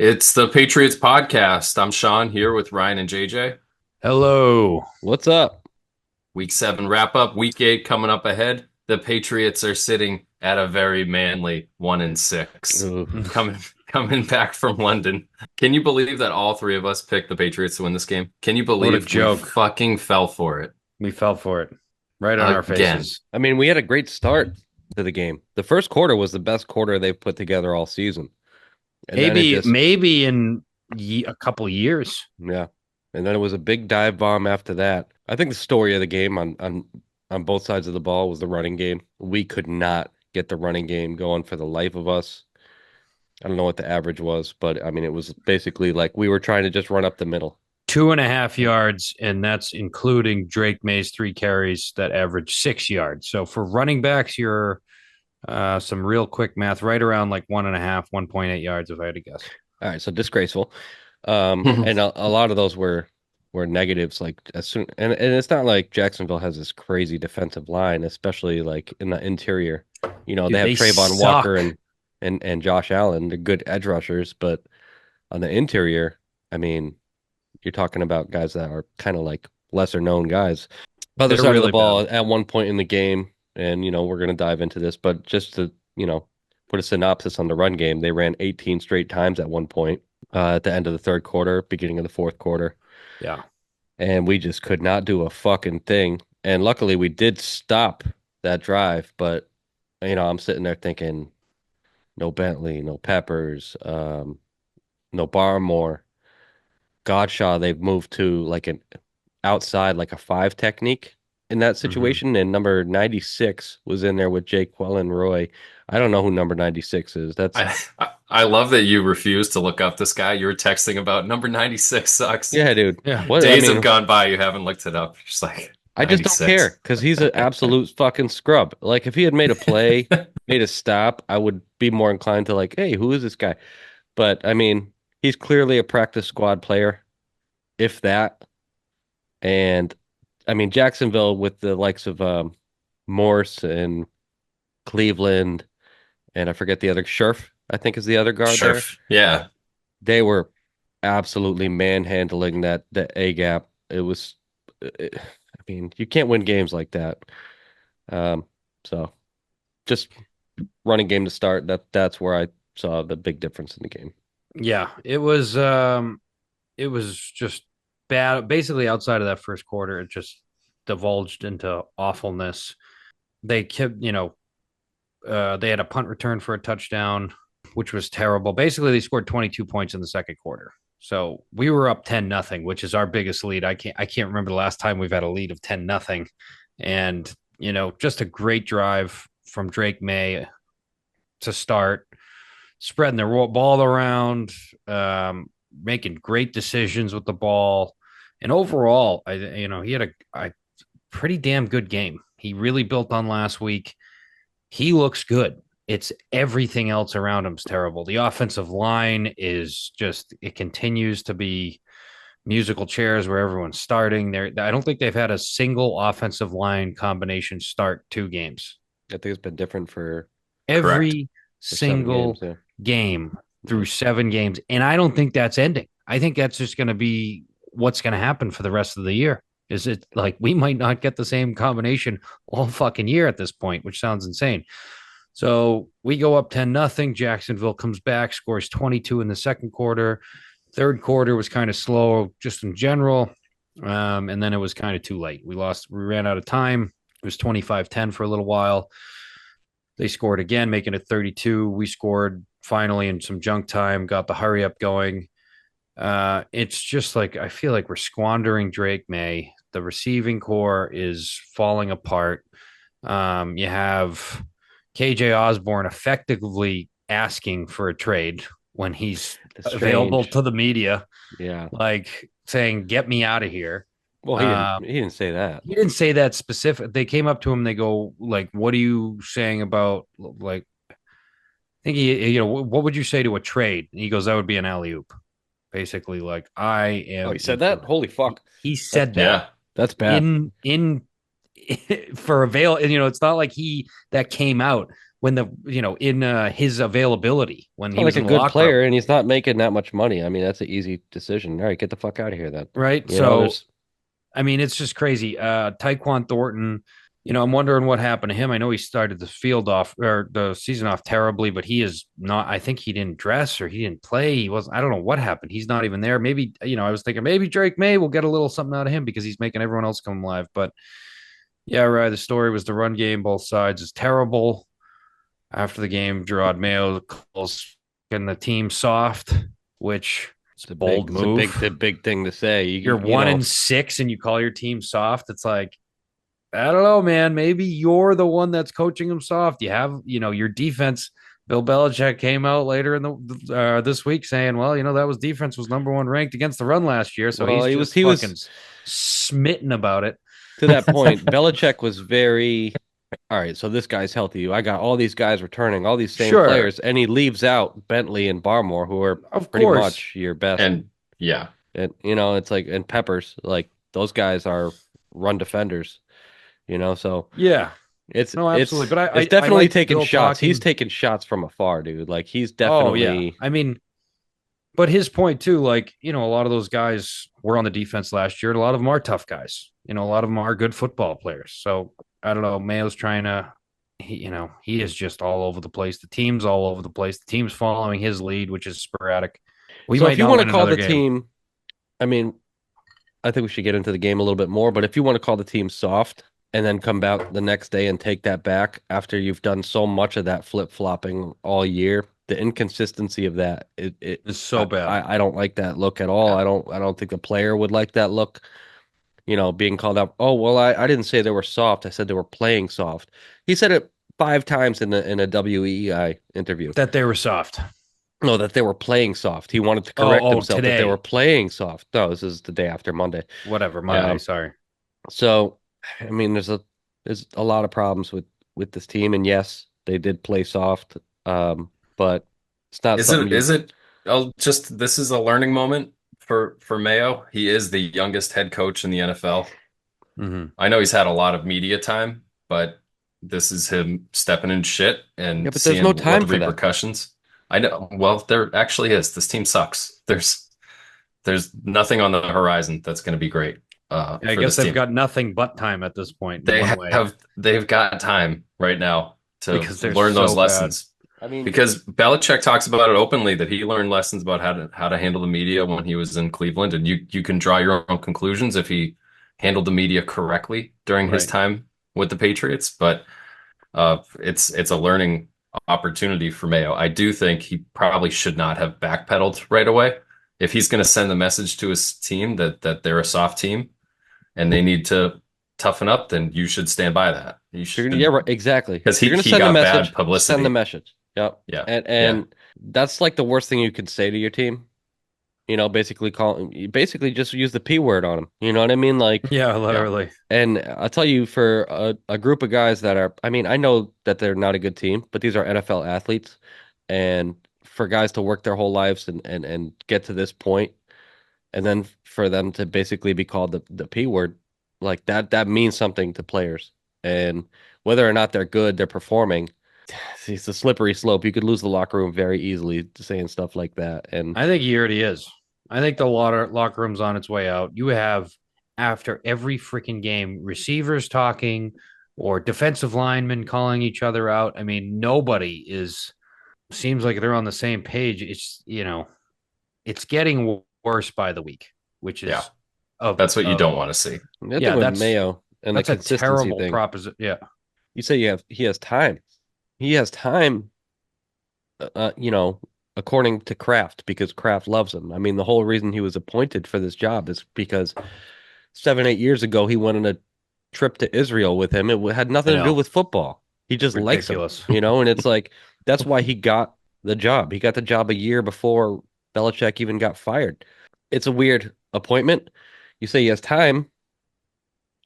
It's the Patriots podcast. I'm Sean here with Ryan and JJ. Hello. What's up? Week 7 wrap up, week 8 coming up ahead. The Patriots are sitting at a very manly 1-6. Coming back from London. Can you believe that all three of us picked the Patriots to win this game? Can you believe What a joke. we fucking fell for it? We fell for it. Right on our Again. faces. I mean, we had a great start to the game. The first quarter was the best quarter they've put together all season. And Maybe in a couple years. Yeah. And then it was a big dive bomb after that. I think the story of the game on both sides of the ball was the running game. We could not get the running game going for the life of us. I don't know what the average was, but I mean, it was basically like we were trying to just run up the middle. 2.5 yards, and that's including Drake Maye's 3 carries that averaged 6 yards. So for running backs, you're some real quick math, right around like 1.5, 1.8 yards, if I had to guess. All right, so disgraceful. And a lot of those were negatives. Like as soon and it's not like Jacksonville has this crazy defensive line, especially like in the interior. You know, Dude, they have they Trayvon suck. Walker and Josh Allen, they're good edge rushers, but on the interior, I mean, you're talking about guys that are kind of like lesser known guys. Other They're side of really the ball bad. at one point in the game, and we're going to dive into this, but just to put a synopsis on the run game, they ran 18 straight times at one point at the end of the third quarter, beginning of the fourth quarter. Yeah. And we just could not do a fucking thing. And luckily we did stop that drive, but I'm sitting there thinking, no Bentley, no Peppers, no Barmore, Godshaw. They've moved to like an outside, like a 5 technique in that situation. And number 96 was in there with Jake Roy. I don't know who number 96 is. I love that you refused to look up this guy. You were texting about number 96 sucks. Yeah, dude. Yeah. Days have gone by. You haven't looked it up. You're just like, I just don't 96. care because he's an absolute fucking scrub. Like if he had made a play, made a stop, I would be more inclined to like, hey, who is this guy? But I mean, he's clearly a practice squad player, if that. And I mean, Jacksonville with the likes of Morse and Cleveland, and I forget the other Scherf, I think is the other guard there. Yeah. They were absolutely manhandling that A gap. It was, I mean, you can't win games like that. So just running game to start. That's where I saw the big difference in the game. Yeah. It was just bad. Basically, outside of that first quarter, it just divulged into awfulness. They kept, they had a punt return for a touchdown, which was terrible. Basically, they scored 22 points in the second quarter. So we were up 10-0, which is our biggest lead. I can't remember the last time we've had a lead of 10-0. And, just a great drive from Drake Maye to start, spreading the ball around, making great decisions with the ball. And overall, he had a pretty damn good game. He really built on last week. He looks good. It's everything else around him's terrible. The offensive line is just, it continues to be musical chairs where everyone's starting. I don't think they've had a single offensive line combination start 2 games. I think it's been different for every single 7 games, game through 7 games. And I don't think that's ending. I think that's just going to be what's going to happen for the rest of the year. Is it like we might not get the same combination all fucking year at this point, which sounds insane. So we go up 10-0. Jacksonville comes back, scores 22 in the second quarter. Third quarter was kind of slow just in general. And then it was kind of too late. We ran out of time. It was 25-10 for a little while. They scored again, making it 32. We scored finally in some junk time, got the hurry up going. It's just like I feel like we're squandering Drake Maye. The receiving core is falling apart. You have KJ Osborne effectively asking for a trade when he's available to the media. Yeah. Like saying, get me out of here. Well, he didn't say that. He didn't say that specific. They came up to him. They go like, what are you saying about like, I think what would you say to a trade? And he goes, that would be an alley-oop. Basically, like I am. Oh, he said that? Holy fuck. He said that. Yeah. That's bad. In for avail, and it's not like that came out when in his availability when he was like a good player and he's not making that much money. I mean, that's an easy decision. All right, get the fuck out of here then. Right. So I mean, it's just crazy. Tyquan Thornton, I'm wondering what happened to him. I know he started the season off terribly, but he is not. I think he didn't dress or he didn't play. He wasn't. I don't know what happened. He's not even there. Maybe I was thinking maybe Drake Maye will get a little something out of him because he's making everyone else come alive. But yeah, right. The story was the run game, both sides is terrible. After the game, Gerard Mayo calls the team soft, which it's a bold move. It's a big thing to say. You're 1-6 and you call your team soft. It's like, I don't know, man. Maybe you're the one that's coaching them soft. You have, your defense. Bill Belichick came out later in this week saying, well, that defense was number one ranked against the run last year. So he was smitten about it. To that point, Belichick was very, all right, so this guy's healthy. I got all these guys returning, all these same players, and he leaves out Bentley and Barmore, who are pretty much your best. And yeah. And, it's like, and Peppers, like those guys are run defenders, so. Yeah. It's absolutely, but it's definitely taking shots. He's taking shots from afar, dude. Like he's definitely. Oh, yeah. I mean, but his point too, like a lot of those guys were on the defense last year. A lot of them are tough guys. A lot of them are good football players. So I don't know. Mayo's trying to, he is just all over the place. The team's all over the place. The team's following his lead, which is sporadic. So if you want to call the team, I mean, I think we should get into the game a little bit more. But if you want to call the team soft. And then come back the next day and take that back after you've done so much of that flip-flopping all year. The inconsistency of that it is so bad. I don't like that look at all. Yeah. I don't think the player would like that look. Being called out. Oh well, I didn't say they were soft. I said they were playing soft. He said it 5 times in a WEI interview that they were soft. No, that they were playing soft. He wanted to correct himself today. That they were playing soft. No, this is the day after Monday. Whatever, Monday. Sorry. So. I mean, there's a lot of problems with this team, and yes, they did play soft, but it's not. This is a learning moment for Mayo. He is the youngest head coach in the NFL. Mm-hmm. I know he's had a lot of media time, but this is him stepping in shit and but seeing no time for repercussions. That. I know. Well, there actually is. This team sucks. There's nothing on the horizon that's going to be great. I guess they've got nothing but time at this point. They've got time right now to learn those lessons. I mean, because Belichick talks about it openly that he learned lessons about how to handle the media when he was in Cleveland, and you can draw your own conclusions if he handled the media correctly during his time with the Patriots. But it's a learning opportunity for Mayo. I do think he probably should not have backpedaled right away. If he's going to send the message to his team that they're a soft team and they need to toughen up, then you should stand by that. You should, right, exactly. Because he got bad publicity. Send the message. Yep. Yeah. And that's like the worst thing you could say to your team. Basically just use the P word on them. You know what I mean? Like, yeah, literally. And I'll tell you, for a group of guys that are, I mean, I know that they're not a good team, but these are NFL athletes, and for guys to work their whole lives and get to this point, and then for them to basically be called the P word, like that means something to players. And whether or not they're good, they're performing. It's a slippery slope. You could lose the locker room very easily saying stuff like that. And I think he already is. I think the locker room's on its way out. You have, after every freaking game, receivers talking or defensive linemen calling each other out. I mean, nobody seems like they're on the same page. It's, it's getting worse by the week, which is Yeah. That's what you don't want to see. The thing with Mayo and the that's a consistency terrible thing. proposition. Yeah. You say he has time. He has time, according to Kraft, because Kraft loves him. I mean, the whole reason he was appointed for this job is because 7, 8 years ago, he went on a trip to Israel with him. It had nothing to do with football. He just Ridiculous. likes him, and it's like, that's why he got the job. He got the job a year before Belichick even got fired. It's a weird appointment. You say he has time.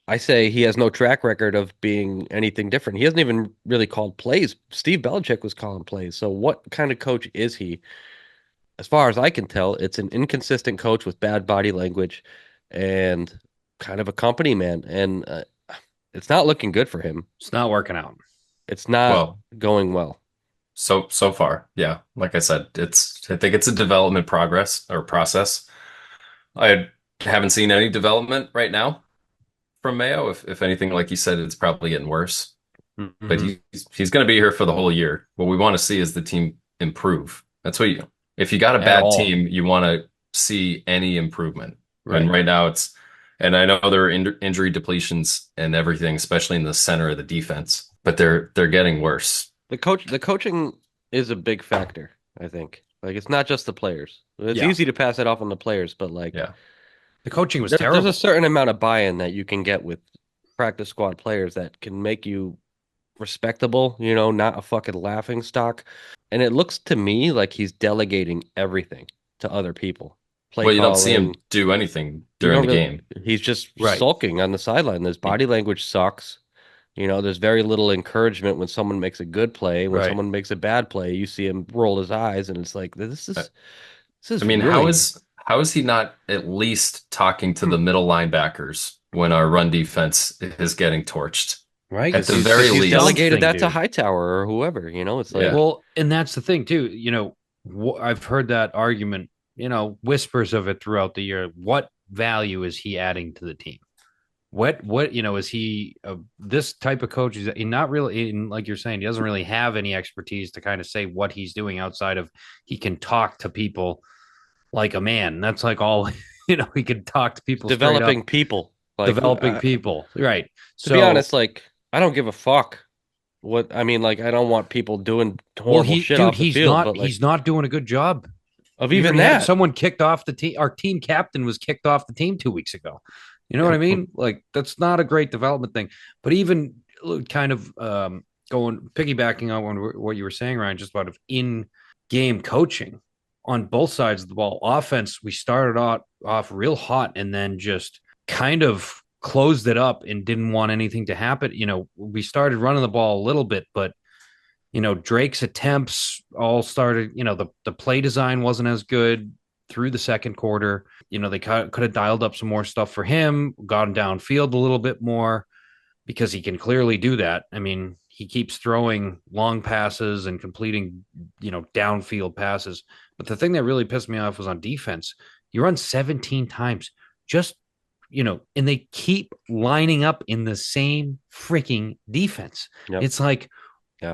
I say he has no track record of being anything different. He hasn't even really called plays. Steve Belichick was calling plays. So what kind of coach is he? As far as I can tell, it's an inconsistent coach with bad body language and kind of a company man. And it's not looking good for him. It's not working out. It's not going well. So far, yeah. Like I said, I think it's a development process. I haven't seen any development right now from Mayo. If anything, like you said, it's probably getting worse. Mm-hmm. But he's going to be here for the whole year. What we want to see is the team improve. That's what if you got a bad team, you want to see any improvement. Right. And right now and I know there are injury depletions and everything, especially in the center of the defense, but they're getting worse. The coaching is a big factor, I think. Like, it's not just the players. It's easy to pass it off on the players, but the coaching was terrible. There's a certain amount of buy-in that you can get with practice squad players that can make you respectable, not a fucking laughing stock. And it looks to me like he's delegating everything to other people. Well, you don't see him do anything during the game. He's just sulking on the sideline. His body language sucks. There's very little encouragement when someone makes a good play. When someone makes a bad play, you see him roll his eyes, and it's like, this is. I mean, really... how is he not at least talking to the middle linebackers when our run defense is getting torched? Right. At the very least, he's delegated that to Hightower or whoever. It's like, well, and that's the thing too. I've heard that argument. Whispers of it throughout the year. What value is he adding to the team? What is he this type of coach? Is he not really, like you're saying, he doesn't really have any expertise to kind of say what he's doing outside of he can talk to people like a man. That's like all, he can talk to people. Developing people. Developing people. Right. To be honest, I don't give a fuck. I don't want people doing horrible shit off the field. He's not doing a good job of even that. Someone kicked off the team. Our team captain was kicked off the team 2 weeks ago. You know what I mean? Like, that's not a great development thing. But even kind of piggybacking on what you were saying, Ryan, just about in-game coaching on both sides of the ball. Offense, we started off real hot and then just kind of closed it up and didn't want anything to happen. We started running the ball a little bit, but Drake's attempts all started, the play design wasn't as good through the second quarter. They could have dialed up some more stuff for him, gone downfield a little bit more, because he can clearly do that. I mean, he keeps throwing long passes and completing, downfield passes. But the thing that really pissed me off was on defense. You run 17 times, and they keep lining up in the same freaking defense. Yep. It's like,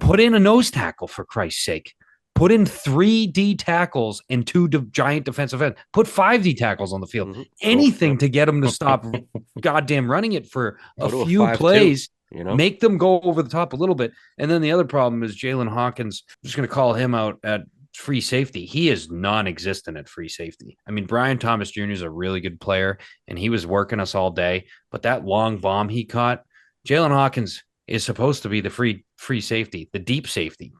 put in a nose tackle, for Christ's sake. Put in 3 D tackles and 2 giant defensive ends. Put 5 D tackles on the field. Mm-hmm. Anything to get them to stop goddamn running it for a few plays. Make them go over the top a little bit. And then the other problem is Jalen Hawkins. I'm just going to call him out at free safety. He is non-existent at free safety. I mean, Brian Thomas Jr. is a really good player, and he was working us all day. But that long bomb he caught, Jalen Hawkins is supposed to be the free safety, the deep safety.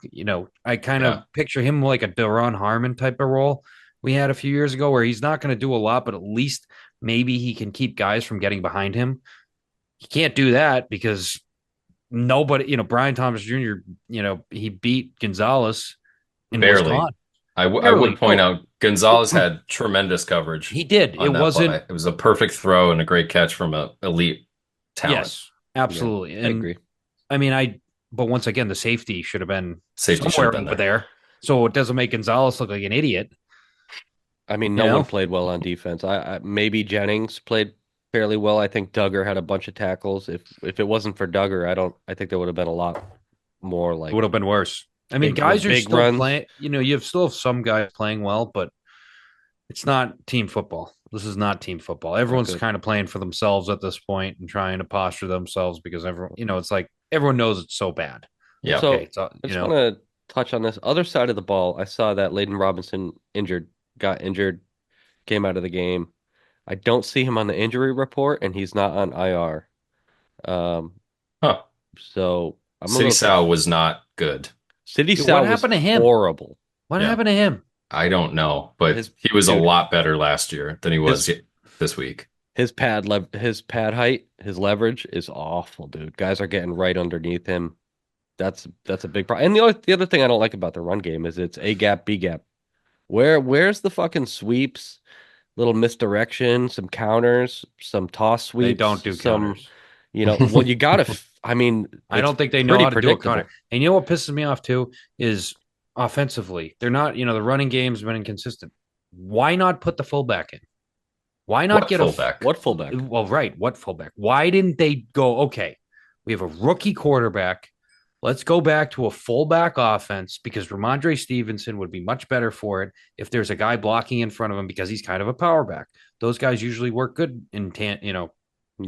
I kind of picture him like a Deron Harmon type of role we had a few years ago, where he's not going to do a lot, but at least maybe he can keep guys from getting behind him. He can't do that because nobody, Brian Thomas Jr., he beat Gonzalez in barely. I would point out Gonzalez had tremendous coverage. He did. It was a perfect throw and a great catch from an elite talent. Yes, absolutely. Yeah, I agree. I mean, but once again, the safety should have been somewhere over there. So it doesn't make Gonzalez look like an idiot. I mean, no one played well on defense. I maybe Jennings played fairly well. I think Duggar had a bunch of tackles. If it wasn't for Duggar, I think there would have been a lot more. Like, it would have been worse. I mean, guys are still playing. You still have some guys playing well, but It's not team football. This is not team football. Everyone's kind of playing for themselves at this point and trying to posture themselves because everyone, it's like everyone knows it's so bad. Yeah. So Okay, I just want to touch on this other side of the ball. I saw that Layden Robinson got injured, came out of the game. I don't see him on the injury report, and he's not on IR. Huh. So I'm a City little Sal was not good. City Dude, Sal what was happened to him? horrible. What happened to him? I don't know, but His- he was a dude. lot better last year than he was this week. His pad height, his leverage is awful, dude. Guys are getting right underneath him. That's a big problem. And the other thing I don't like about the run game is it's A gap, B gap. Where's the fucking sweeps, little misdirection, some counters, some toss sweeps? They don't do counters. Well, you gotta. I mean, I don't think they know how to do a counter. And you know what pisses me off too is offensively, they're not. The running game's been inconsistent. Why not put the fullback in? Why not get fullback? What fullback? Well, right. What fullback? Why didn't they go, okay, we have a rookie quarterback. Let's go back to a fullback offense because Ramondre Stevenson would be much better for it if there's a guy blocking in front of him because he's kind of a power back. Those guys usually work good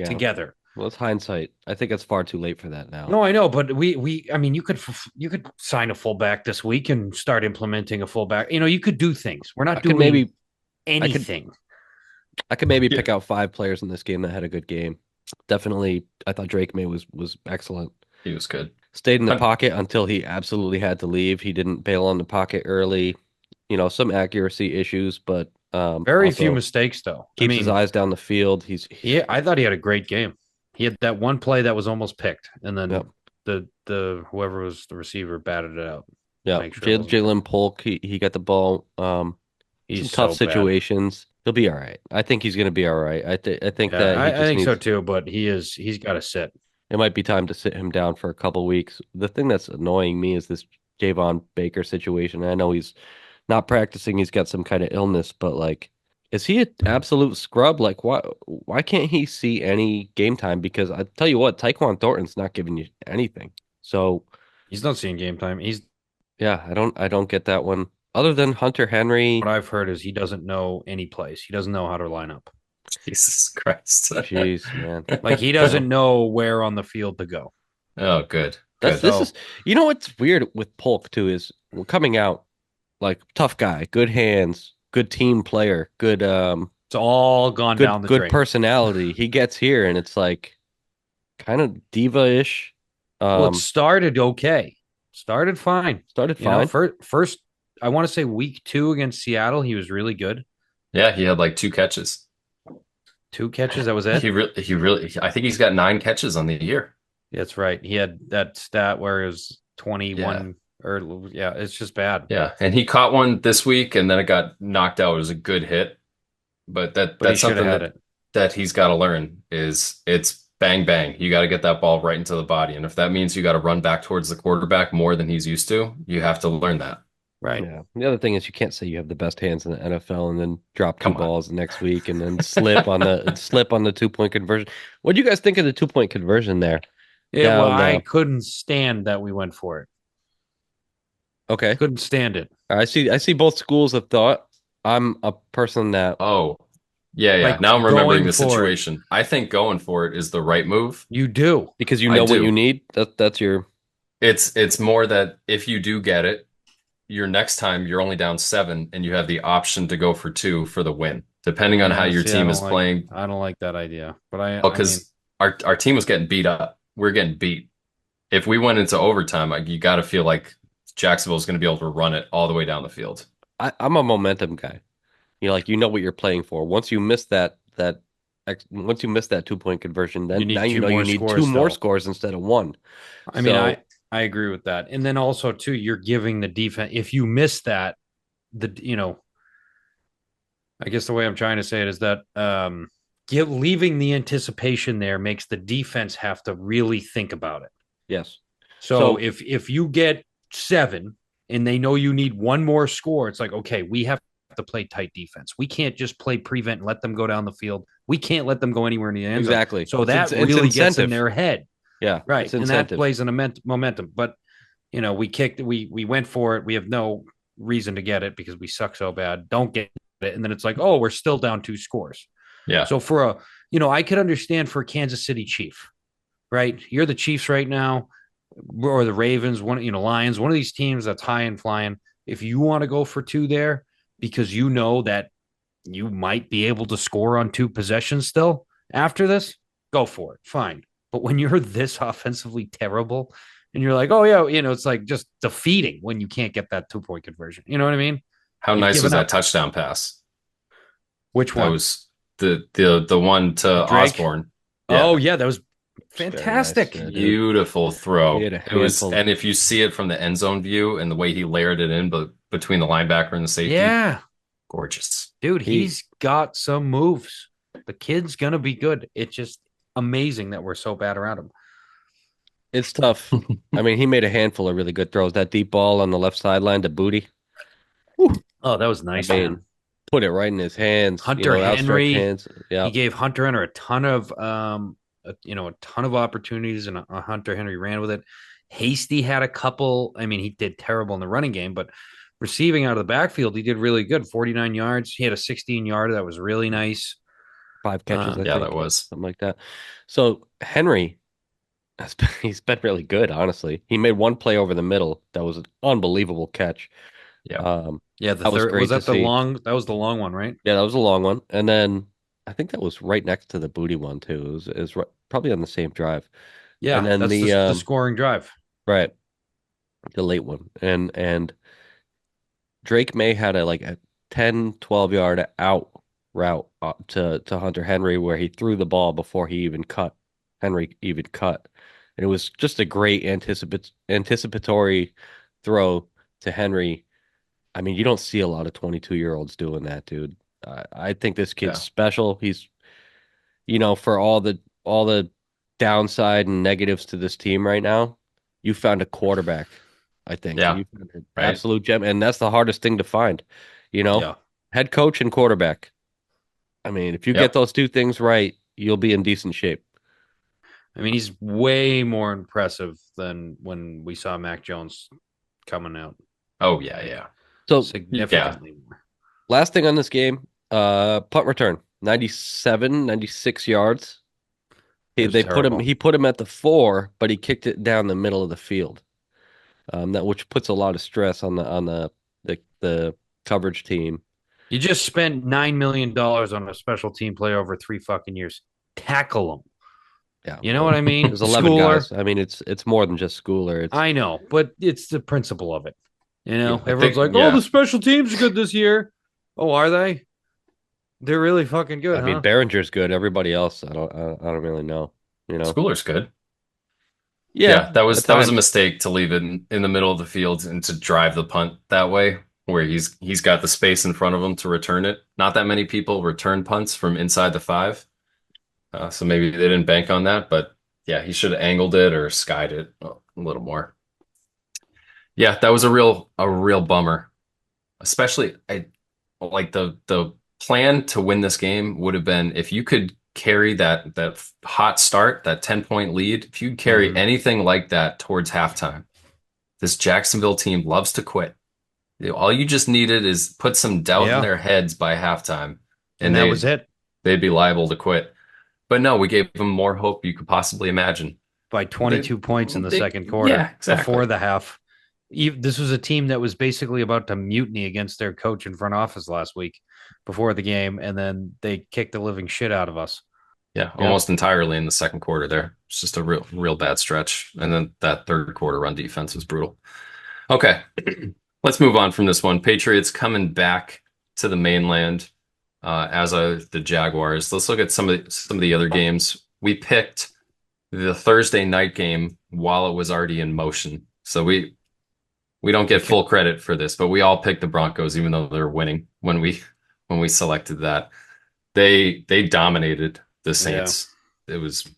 together. Well, it's hindsight. I think it's far too late for that now. No, I know, but I mean, you could sign a fullback this week and start implementing a fullback. You could do things. We're not doing anything. I could maybe pick out 5 players in this game that had a good game. Definitely, I thought Drake Maye was excellent. He was good. Stayed in the pocket until he absolutely had to leave. He didn't bail on the pocket early. Some accuracy issues, but very few mistakes though. Keeps his eyes down the field. I thought he had a great game. He had that one play that was almost picked, and then the whoever was the receiver batted it out. Yeah, Jalen Polk, he got the ball. He's tough situations. He'll be all right. I think he's going to be all right. I think so too. But he's got to sit. It might be time to sit him down for a couple weeks. The thing that's annoying me is this Javon Baker situation. I know he's not practicing. He's got some kind of illness, but like, is he an absolute scrub? Like, why can't he see any game time? Because I tell you what, Tyquan Thornton's not giving you anything. So he's not seeing game time. I don't get that one. Other than Hunter Henry, what I've heard is he doesn't know any place. He doesn't know how to line up. Jesus Christ. Jeez, man. Like he doesn't know where on the field to go. Oh, good. This is what's weird with Polk too is we're coming out like tough guy, good hands, good team player, good it's all gone down the good drain. Personality. He gets here and it's like kind of diva-ish. Well, it started okay. Started fine. First, I want to say week 2 against Seattle, he was really good. Yeah, he had like 2 catches. 2 catches, that was it? He really, I think he's got 9 catches on the year. That's right. He had that stat where it was 21 it's just bad. Yeah, and he caught one this week and then it got knocked out. It was a good hit. But that's something that he's got to learn is it's bang, bang. You got to get that ball right into the body. And if that means you got to run back towards the quarterback more than he's used to, you have to learn that. Right. Yeah. The other thing is you can't say you have the best hands in the NFL and then drop 2 balls next week and then slip on the 2-point conversion. What do you guys think of the 2-point conversion there? Yeah, I couldn't stand that we went for it. Okay. Couldn't stand it. I see both schools of thought. I'm a person that yeah. Like now I'm remembering the situation. I think going for it is the right move. You do. Because you know what you need. That's your It's more that if you do get it, your next time you're only down 7 and you have the option to go for 2 for the win, depending on how your team is playing. I don't like that idea. But because our team was getting beat up. We're getting beat. If we went into overtime, you got to feel like Jacksonville is going to be able to run it all the way down the field. I'm a momentum guy. What you're playing for. Once you miss that 2-point conversion, then you need 2 more scores instead of 1. I mean, I agree with that. And then also too, you're giving the defense, if you miss that, I guess the way I'm trying to say it is that leaving the anticipation there makes the defense have to really think about it. Yes. So if you get 7 and they know you need 1 more score, it's like, okay, we have to play tight defense. We can't just play prevent and let them go down the field. We can't let them go anywhere in the end zone. Exactly. So that really gets in their head. Yeah. Right. And that plays in a momentum. But, we went for it. We have no reason to get it because we suck so bad. Don't get it, and then it's like, oh, we're still down 2 scores. Yeah. So I could understand for a Kansas City Chief, right? You're the Chiefs right now, or the Ravens, Lions, one of these teams that's high and flying. If you want to go for 2 there because you know that you might be able to score on 2 possessions still after this, go for it. Fine. But when you're this offensively terrible and you're like, oh, yeah, it's like just defeating when you can't get that 2-point conversion. You know what I mean? How You've nice was given that up. touchdown pass? Which That one? was the one to Drake? Osborne. Oh, Yeah. yeah, that was It's very nice, fantastic. dude. Beautiful He throw. had a It was, handful. and if you see it from the end zone view and the way he layered it in, but between the linebacker and the safety, Yeah, gorgeous. dude, He he's got some moves. The kid's going to be good. It's just amazing that we're so bad around him. It's tough. I mean, he made a handful of really good throws. That deep ball on the left sideline to Booty. Whew. Oh, that was I nice, mean, man. put it right in his hands. Hunter Outstretched Henry, hands. Yeah. he gave Hunter Henry a ton of a ton of opportunities, and Hunter Henry ran with it. Hasty had a couple. I mean, he did terrible in the running game, but receiving out of the backfield, he did really good. 49 yards. He had a 16-yarder that was really nice. 5 catches, I Yeah, think. that was. Something like that. So Henry, he's been really good, honestly. He made one play over the middle that was an unbelievable catch. Yeah. Yeah, the That was third was great to that the see. long. That was the long one, right? Yeah, that was a long one. And then I think that was right next to the Booty one too. It was probably on the same drive. And Yeah, then that's the scoring drive. right, the late one. And Drake May had a 10, 12 yard out route to Hunter Henry where he threw the ball before Henry even cut. And it was just a great anticipatory throw to Henry. I mean, you don't see a lot of 22-year-olds doing that, dude. I think this kid's Yeah. special. He's, for all the downside and negatives to this team right now, you found a quarterback. I think Yeah. you found an Right. absolute gem, and that's the hardest thing to find. Yeah. Head coach and quarterback. I mean, if you get Yep. those 2 things right, you'll be in decent shape. I mean, he's way more impressive than when we saw Mac Jones coming out. Oh, yeah. So Significantly more. last thing on this game, punt return, 97, 96 yards. It was They put him. terrible. He put him at the 4, but he kicked it down the middle of the field. Which puts a lot of stress on the coverage team. You just spent $9 million on a special team player over 3 fucking years. Tackle him. Yeah, You know what I mean? there's 11 Schooler. guys. I mean, it's more than just Schooler. I know, but it's the principle of it. Yeah, I Everyone's think- like, "Oh, yeah. the special teams are good this year." Oh, are they? They're really fucking good, I mean, Behringer's good. Everybody else, I don't really know. Schooler's good. Yeah, Yeah, that was at a times. mistake to leave it in the middle of the field and to drive the punt that way, where he's got the space in front of him to return it. Not that many people return punts from inside the 5, so maybe they didn't bank on that. But yeah, he should have angled it or skied it a little more. Yeah, that was a real bummer. Especially, I like the plan to win this game would have been if you could carry that hot start, that 10-point lead, if you carry Mhm. anything like that towards halftime. This Jacksonville team loves to quit. All you just needed is put some doubt Yeah. in their heads by halftime, and that was it. they'd be liable to quit. But no, we gave them more hope you could possibly imagine. By 22 points in the they- second quarter. yeah, exactly. Before the half. This was a team that was basically about to mutiny against their coach in front office last week before the game, and then they kicked the living shit out of us. Yeah, almost entirely in the second quarter there. It's just a real bad stretch. And then that third quarter run defense was brutal. Okay, let's move on from this one. Patriots coming back to the mainland as the Jaguars. Let's look at some of the other games. We picked the Thursday night game while it was already in motion. So we don't get full credit for this, but we all picked the Broncos even though they're winning when we selected that. They dominated the Saints. It was,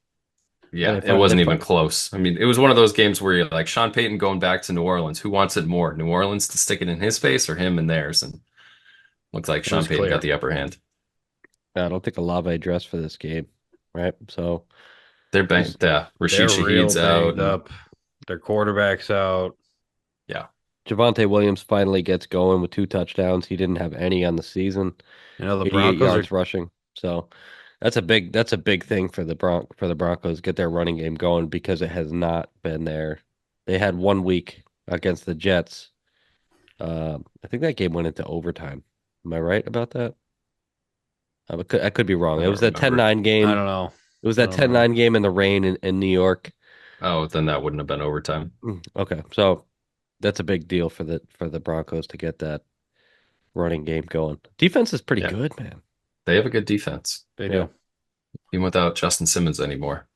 it wasn't even close. I mean, it was one of those games where you're like Sean Payton going back to New Orleans. Who wants it more? New Orleans to stick it in his face or him in theirs? And looks like Sean Payton got the upper hand. I don't think Olave dressed for this game, right? So they're banged. Rashid They're real Shaheed's out. banged up. Their quarterback's out. Yeah. Javonte Williams finally gets going with 2 touchdowns. He didn't have any on the season. You know, the 88 Broncos yards rushing. So that's a big thing for the Broncos, get their running game going because it has not been there. They had 1 week against the Jets. I think that game went into overtime. Am I right about that? I could be wrong. I It don't was that remember. 10-9 game. I don't know. It was that 10-9 game in the rain in New York. Oh, then that wouldn't have been overtime. Okay. So that's a big deal for the Broncos to get that running game going. Defense is pretty Yeah. good, man. They have a good defense, They Yeah. do. even without Justin Simmons anymore.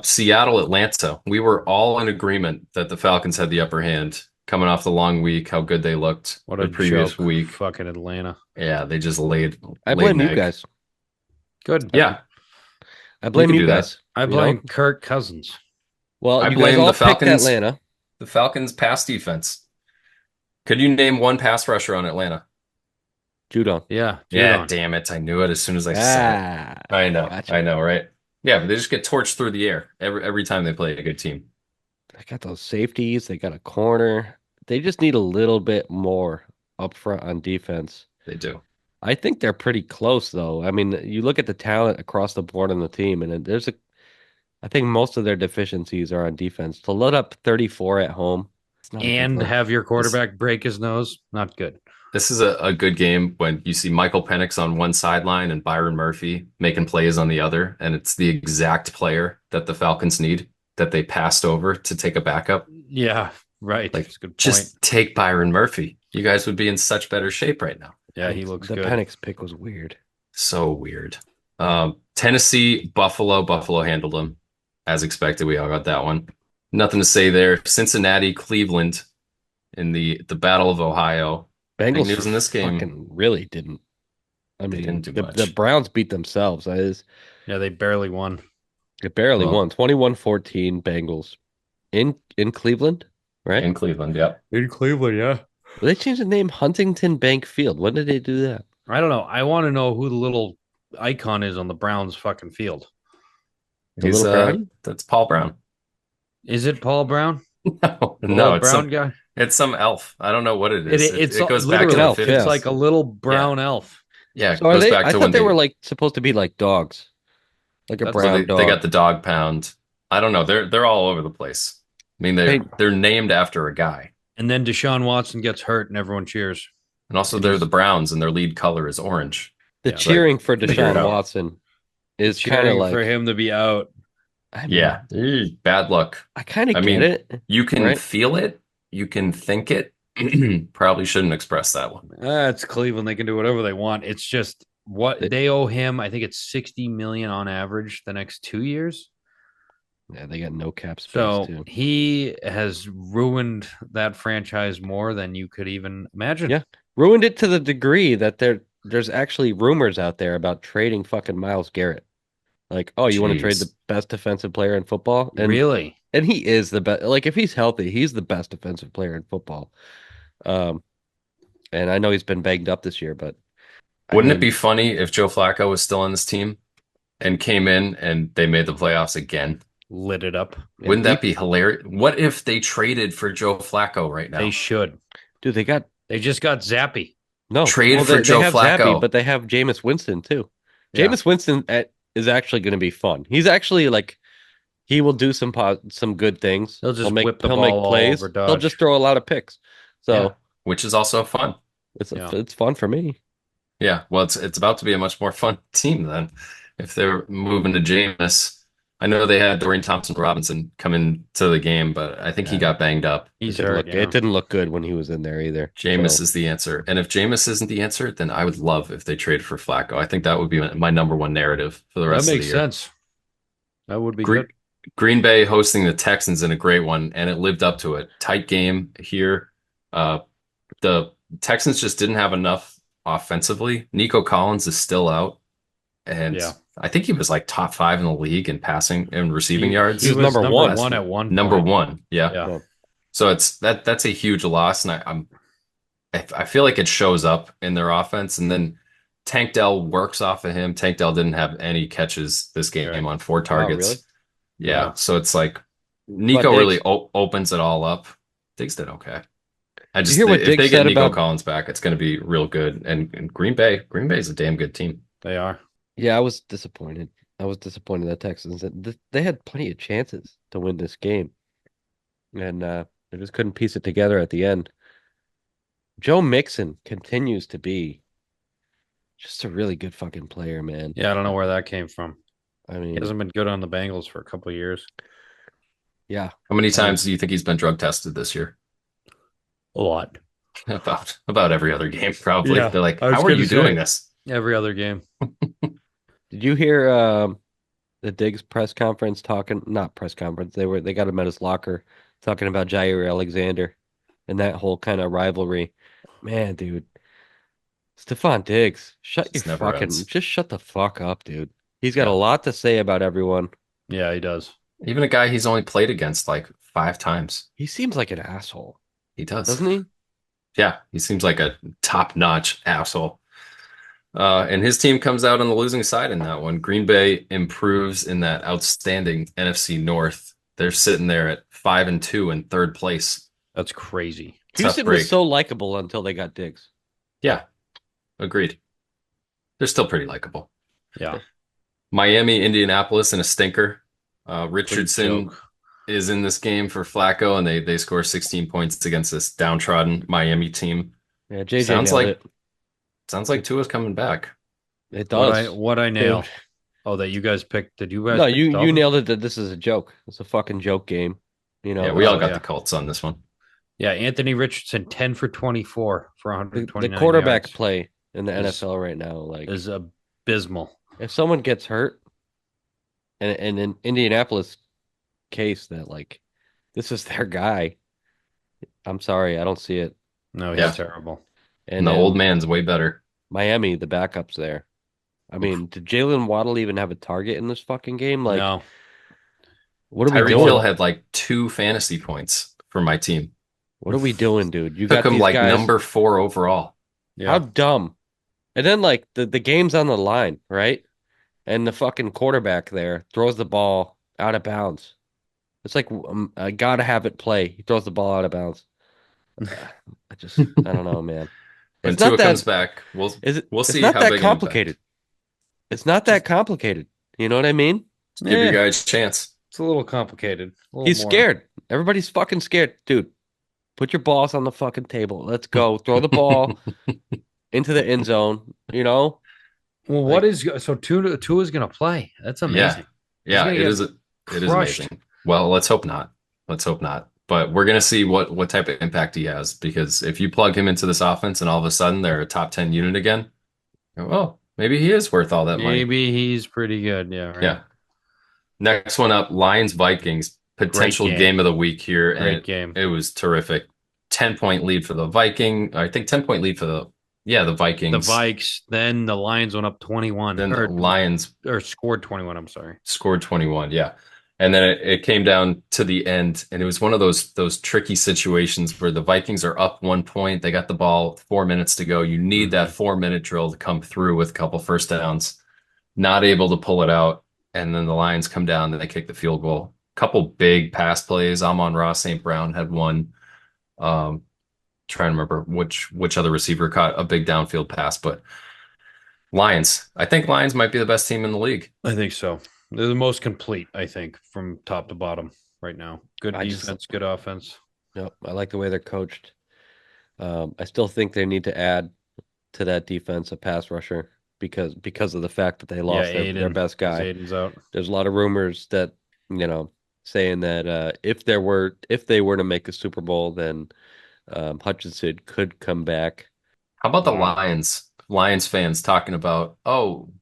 Seattle, Atlanta. We were all in agreement that the Falcons had the upper hand coming off the long week, how good they looked What the a previous joke. week. Fucking Atlanta. Yeah, they just laid I blame an you egg. guys. Good. Yeah, I blame can you do that. guys. I you blame know? Kirk Cousins. Well, I you blame guys all the picked Falcons. Atlanta. The Falcons' pass defense. Could you name one pass rusher on Atlanta? Judon. Yeah. Yeah, Judon. damn it. I knew it as soon as I said it. I know. Gotcha. I know, right? Yeah, but they just get torched through the air every time they play a good team. They got those safeties. They got a corner. They just need a little bit more up front on defense. They do. I think they're pretty close, though. I mean, you look at the talent across the board on the team, and I think most of their deficiencies are on defense. To load up 34 at home, it's not a good And look. have your quarterback break his nose. Not good. This is a good game when you see Michael Penix on one sideline and Byron Murphy making plays on the other, and it's the exact player that the Falcons need that they passed over to take a backup. Yeah. Right. Like, That's a good point. just take Byron Murphy. You guys would be in such better shape right now. Yeah, he looks The good. Penix pick was weird. So weird. Tennessee, Buffalo. Buffalo handled them as expected. We all got that one. Nothing to say there. Cincinnati, Cleveland in the Battle of Ohio. Big Bengals news in this game. fucking really didn't. I They mean, didn't do the much. Browns beat themselves. Yeah, they barely won. It barely Well- won. 21-14 Bengals in Cleveland, right? In Cleveland, yep. In Cleveland, yeah. They changed the name Huntington Bank Field. When did they do that? I don't know. I want to know who the little icon is on the Browns fucking field. The He's, little brownie? that's Paul Brown. Is it Paul Brown? No, The little it's brown guy. it's some elf. I don't know what it is. It goes back to literally the elf, 50s. It's like a little brown elf. Yeah, it So are goes they? back I to thought when they were like supposed to be like dogs, like a That's- so brown they dog. got the dog pound. I don't know. They're all over the place. I mean, they're named after a guy. And then Deshaun Watson gets hurt and everyone cheers. And also And they're he's- the Browns and their lead color is orange. The Yeah, cheering for figure it Deshaun out. Watson is kind of Cheering like for him to be out. I mean, Yeah. Bad luck. I kind of I get mean, it. You can Right. feel it. You can think it. Probably shouldn't express that one. It's Cleveland. They can do whatever they want. It's just what they owe him. I think it's 60 million on average the next 2 years. Yeah, they got no cap space So too. he has ruined that franchise more than you could even imagine. Yeah. Ruined it to the degree that there's actually rumors out there about trading fucking Myles Garrett. Like, oh, you want to trade Jeez. the best defensive player in football? And Really? and he is the best. Like, if he's healthy, he's the best defensive player in football. And I know he's been banged up this year, but Wouldn't it be funny if Joe Flacco was still on this team and came in and they made the playoffs again? Lit it up. Wouldn't that be hilarious? What if they traded for Joe Flacco right now? They should. dude? They just got Zappy. Trade for they Joe have Flacco. Zappy, but they have Jameis Winston too. Yeah. Jameis Winston is actually going to be fun. He's actually like he will do some good things. He'll just make whip the he'll ball make all plays. over He'll Dodge. just throw a lot of picks. So Yeah, which is also fun. it's fun for me. Yeah, well, it's about to be a much more fun team then if they're moving to Jameis. I know they had Dorian Thompson-Robinson come into the game, but I think he got banged up. He's It didn't hurt. look, Yeah. it didn't look good when he was in there either. Jameis So, is the answer. And if Jameis isn't the answer, then I would love if they traded for Flacco. I think that would be my number one narrative for the That rest of the makes year. sense. That would be Green, good. Green Bay hosting the Texans in a great one, and it lived up to it. Tight game here. The Texans just didn't have enough offensively. Nico Collins is still out, and Yeah. I think he was like top 5 in the league in passing and receiving yards. He was number one. at one Number point. 1, yeah. Yeah. So that's a huge loss, and I feel like it shows up in their offense. And then Tank Dell works off of him. Tank Dell didn't have any catches this game Right. on 4 targets. really? Yeah, Yeah. so it's like Nico Diggs- really opens it all up. Diggs did okay. Did you hear what if Diggs they get said Nico about? Collins back, it's going to be real good. And Green Bay is a damn good team. They are. Yeah, I was disappointed. I was disappointed that Texans they had plenty of chances to win this game, and they just couldn't piece it together at the end. Joe Mixon continues to be just a really good fucking player, man. Yeah, I don't know where that came from. I He mean, hasn't been good on the Bengals for a couple of years. yeah. How many I mean, times do you think he's been drug tested this year? A lot. About every other game, probably. Yeah, They're like, I was how are gonna you say. doing this? Every other game. did you hear the Diggs press conference talking? Not press conference. They got him at his locker talking about Jair Alexander and that whole kind of rivalry. Man, dude. Stephon Diggs, Just never ends. just shut the fuck up, dude. He's got a Yeah. lot to say about everyone. Yeah, he does. Even a guy he's only played against like 5 times. He seems like an asshole, He does. doesn't he? Yeah, he seems like a top-notch asshole. And his team comes out on the losing side in that one. Green Bay improves in that outstanding NFC North. They're sitting there at 5-2 in third place. That's crazy. Tough Houston break. was so likable until they got Diggs. Yeah, agreed. They're still pretty likable. Yeah. Miami, Indianapolis in a stinker. Complete Richardson joke. is in this game for Flacco, and they score 16 points against this downtrodden Miami team. Yeah, JJ Sounds nailed like it. sounds like Tua's coming back. It What does. I nail? Dude. Oh, that you guys picked. Did you guys No, pick you Dolphins? nailed it that this is a joke. It's a fucking joke game. You know, Yeah, we all got yeah. the Colts on this one. Yeah, Anthony Richardson, 10 for 24 for the 129 quarterback yards play in the is- NFL right now, like is abysmal. if someone gets hurt, and in Indianapolis case that like this is their guy, I'm sorry, I don't see it. No, he's Yeah. terrible. And the old man's way better. Miami, the backup's there. I mean, did Jalen Waddle even have a target in this fucking game? Like, No. what are we Tyreek doing? Hill had like 2 fantasy points for my team. What are we doing, dude? You Took got him these like guys. number 4 overall. Yeah. How dumb. And then like the game's on the line, right? And the fucking quarterback there throws the ball out of bounds. It's like I gotta have it play. He throws the ball out of bounds. I don't know, man. When It's not Tua that- comes back, we'll It's see not how that big an complicated. impact. It's not that complicated. You know what I mean? Just give your Yeah. guy a chance. It's a little complicated. A little He's more. scared. Everybody's fucking scared. Dude, put your balls on the fucking table. Let's go. Throw the ball into the end zone, you know? Well, Like- what is so Tua's going to play? That's amazing. Yeah, gonna it get is it is crushed. amazing. Well, let's hope not. Let's hope not. But we're gonna see what type of impact he has, because if you plug him into this offense and all of a sudden they're a top 10 unit again, well, maybe he is worth all that money. Maybe he's pretty good. Yeah. Right. Yeah. Next one up, Lions Vikings, potential game. game of the week here. Great And game. it was terrific. 10-point lead for the Viking. I think 10-point lead for the Vikings. The Vikes. Then the Lions went up 21. Then the Lions or scored 21. I'm sorry. scored 21, yeah. And then it came down to the end, and it was one of those tricky situations where the Vikings are up 1 point. They got the ball, 4 minutes to go. You need that 4-minute drill to come through with a couple first downs. Not able to pull it out, and then the Lions come down and they kick the field goal. Couple big pass plays. Amon-Ra St. Brown had one. Trying to remember which other receiver caught a big downfield pass, but Lions. I think Lions might be the best team in the league. I think so. They're the most complete, I think, from top to bottom right now. Good defense, good offense. Yep, I like the way they're coached. I still think they need to add to that defense a pass rusher because of the fact that they lost their best guy. Aiden's out. There's a lot of rumors that, saying that if they were to make a Super Bowl, then Hutchinson could come back. How about the Lions fans talking about,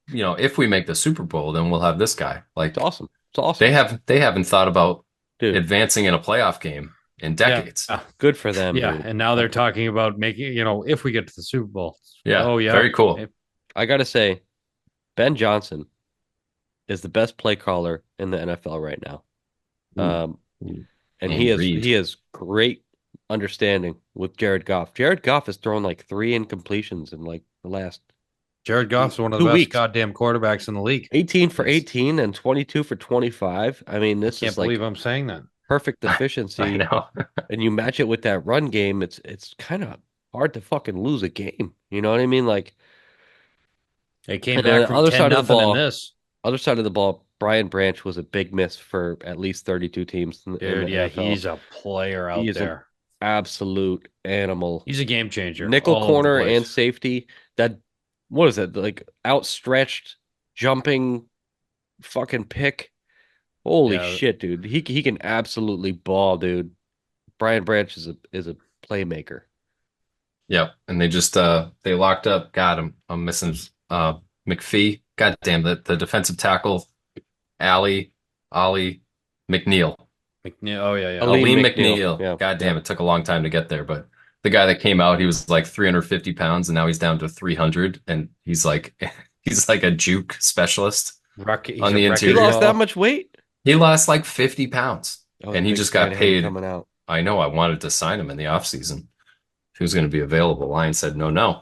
if we make the Super Bowl, then we'll have this guy. Like, It's awesome. It's awesome. They haven't thought about Dude, advancing in a playoff game in decades. Yeah. good for them. Yeah, dude. and now they're talking about making, if we get to the Super Bowl. Yeah. Oh, yeah. Very cool. I gotta say, Ben Johnson is the best play caller in the NFL right now. And he has great understanding with Jared Goff. Jared Goff has thrown like 3 incompletions in like the last Jared Goff's one of 2 the best weeks. goddamn quarterbacks in the league. 18 for 18 and 22 for 25. I mean, this Can't is like believe I'm saying that. perfect I efficiency, know. and you match it with that run game, it's kind of hard to fucking lose a game. You know what I mean? Like, They came and on back the from other 10 side of the nothing in ball, this. Brian Branch was a big miss for at least 32 teams in the Dude, yeah, NFL. he's a player He out is an there. absolute animal. He's a game changer Nickel all over the corner and place. safety. That what is it? Like outstretched jumping fucking pick. Holy Yeah, shit, dude. He can absolutely ball, dude. Brian Branch is a playmaker. Yep. And they just they locked up. God, I'm missing McPhee. God damn the defensive tackle, Ali Ollie McNeil. McNeil. Oh yeah, yeah. Aleem Aleem McNeil. McNeil. Yeah, God yeah. damn, it took a long time to get there, but the guy that came out, he was like 350 pounds, and now he's down to 300, and he's like he's like a juke specialist He's on a the He wrecking interior. lost that ball. much weight? He lost like 50 pounds, I was a and he big just fan got of him paid. coming out. I know I wanted to sign him in the offseason. If he was going to be available, Lions said no, no.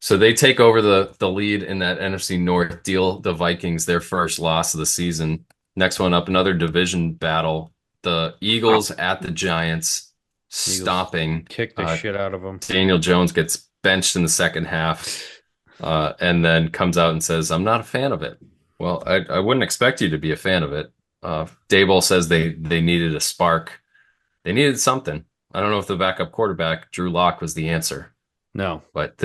So they take over the lead in that NFC North, deal the Vikings their first loss of the season. Next one up, another division battle. The Eagles at the Giants, Eagles stomping. kicked the shit out of him. Daniel Jones gets benched in the second half, and then comes out and says, "I'm not a fan of it." Well, I wouldn't expect you to be a fan of it. Daboll says they needed a spark. They needed something. I don't know if the backup quarterback, Drew Lock, was the answer. No, But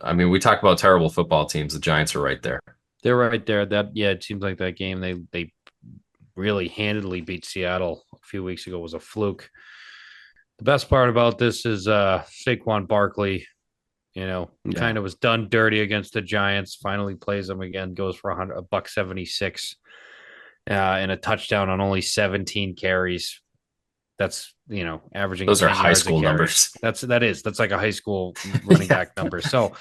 I mean, we talk about terrible football teams. The Giants are right there. they're right there. That yeah, it seems like that game they really handily beat Seattle a few weeks ago was a fluke. The best part about this is Saquon Barkley, Yeah. kind of was done dirty against the Giants. Finally plays them again, goes for a buck 76 and a touchdown on only 17 carries. That's averaging Those are 10 high yards a school carry. numbers. That's like a high school running back number. So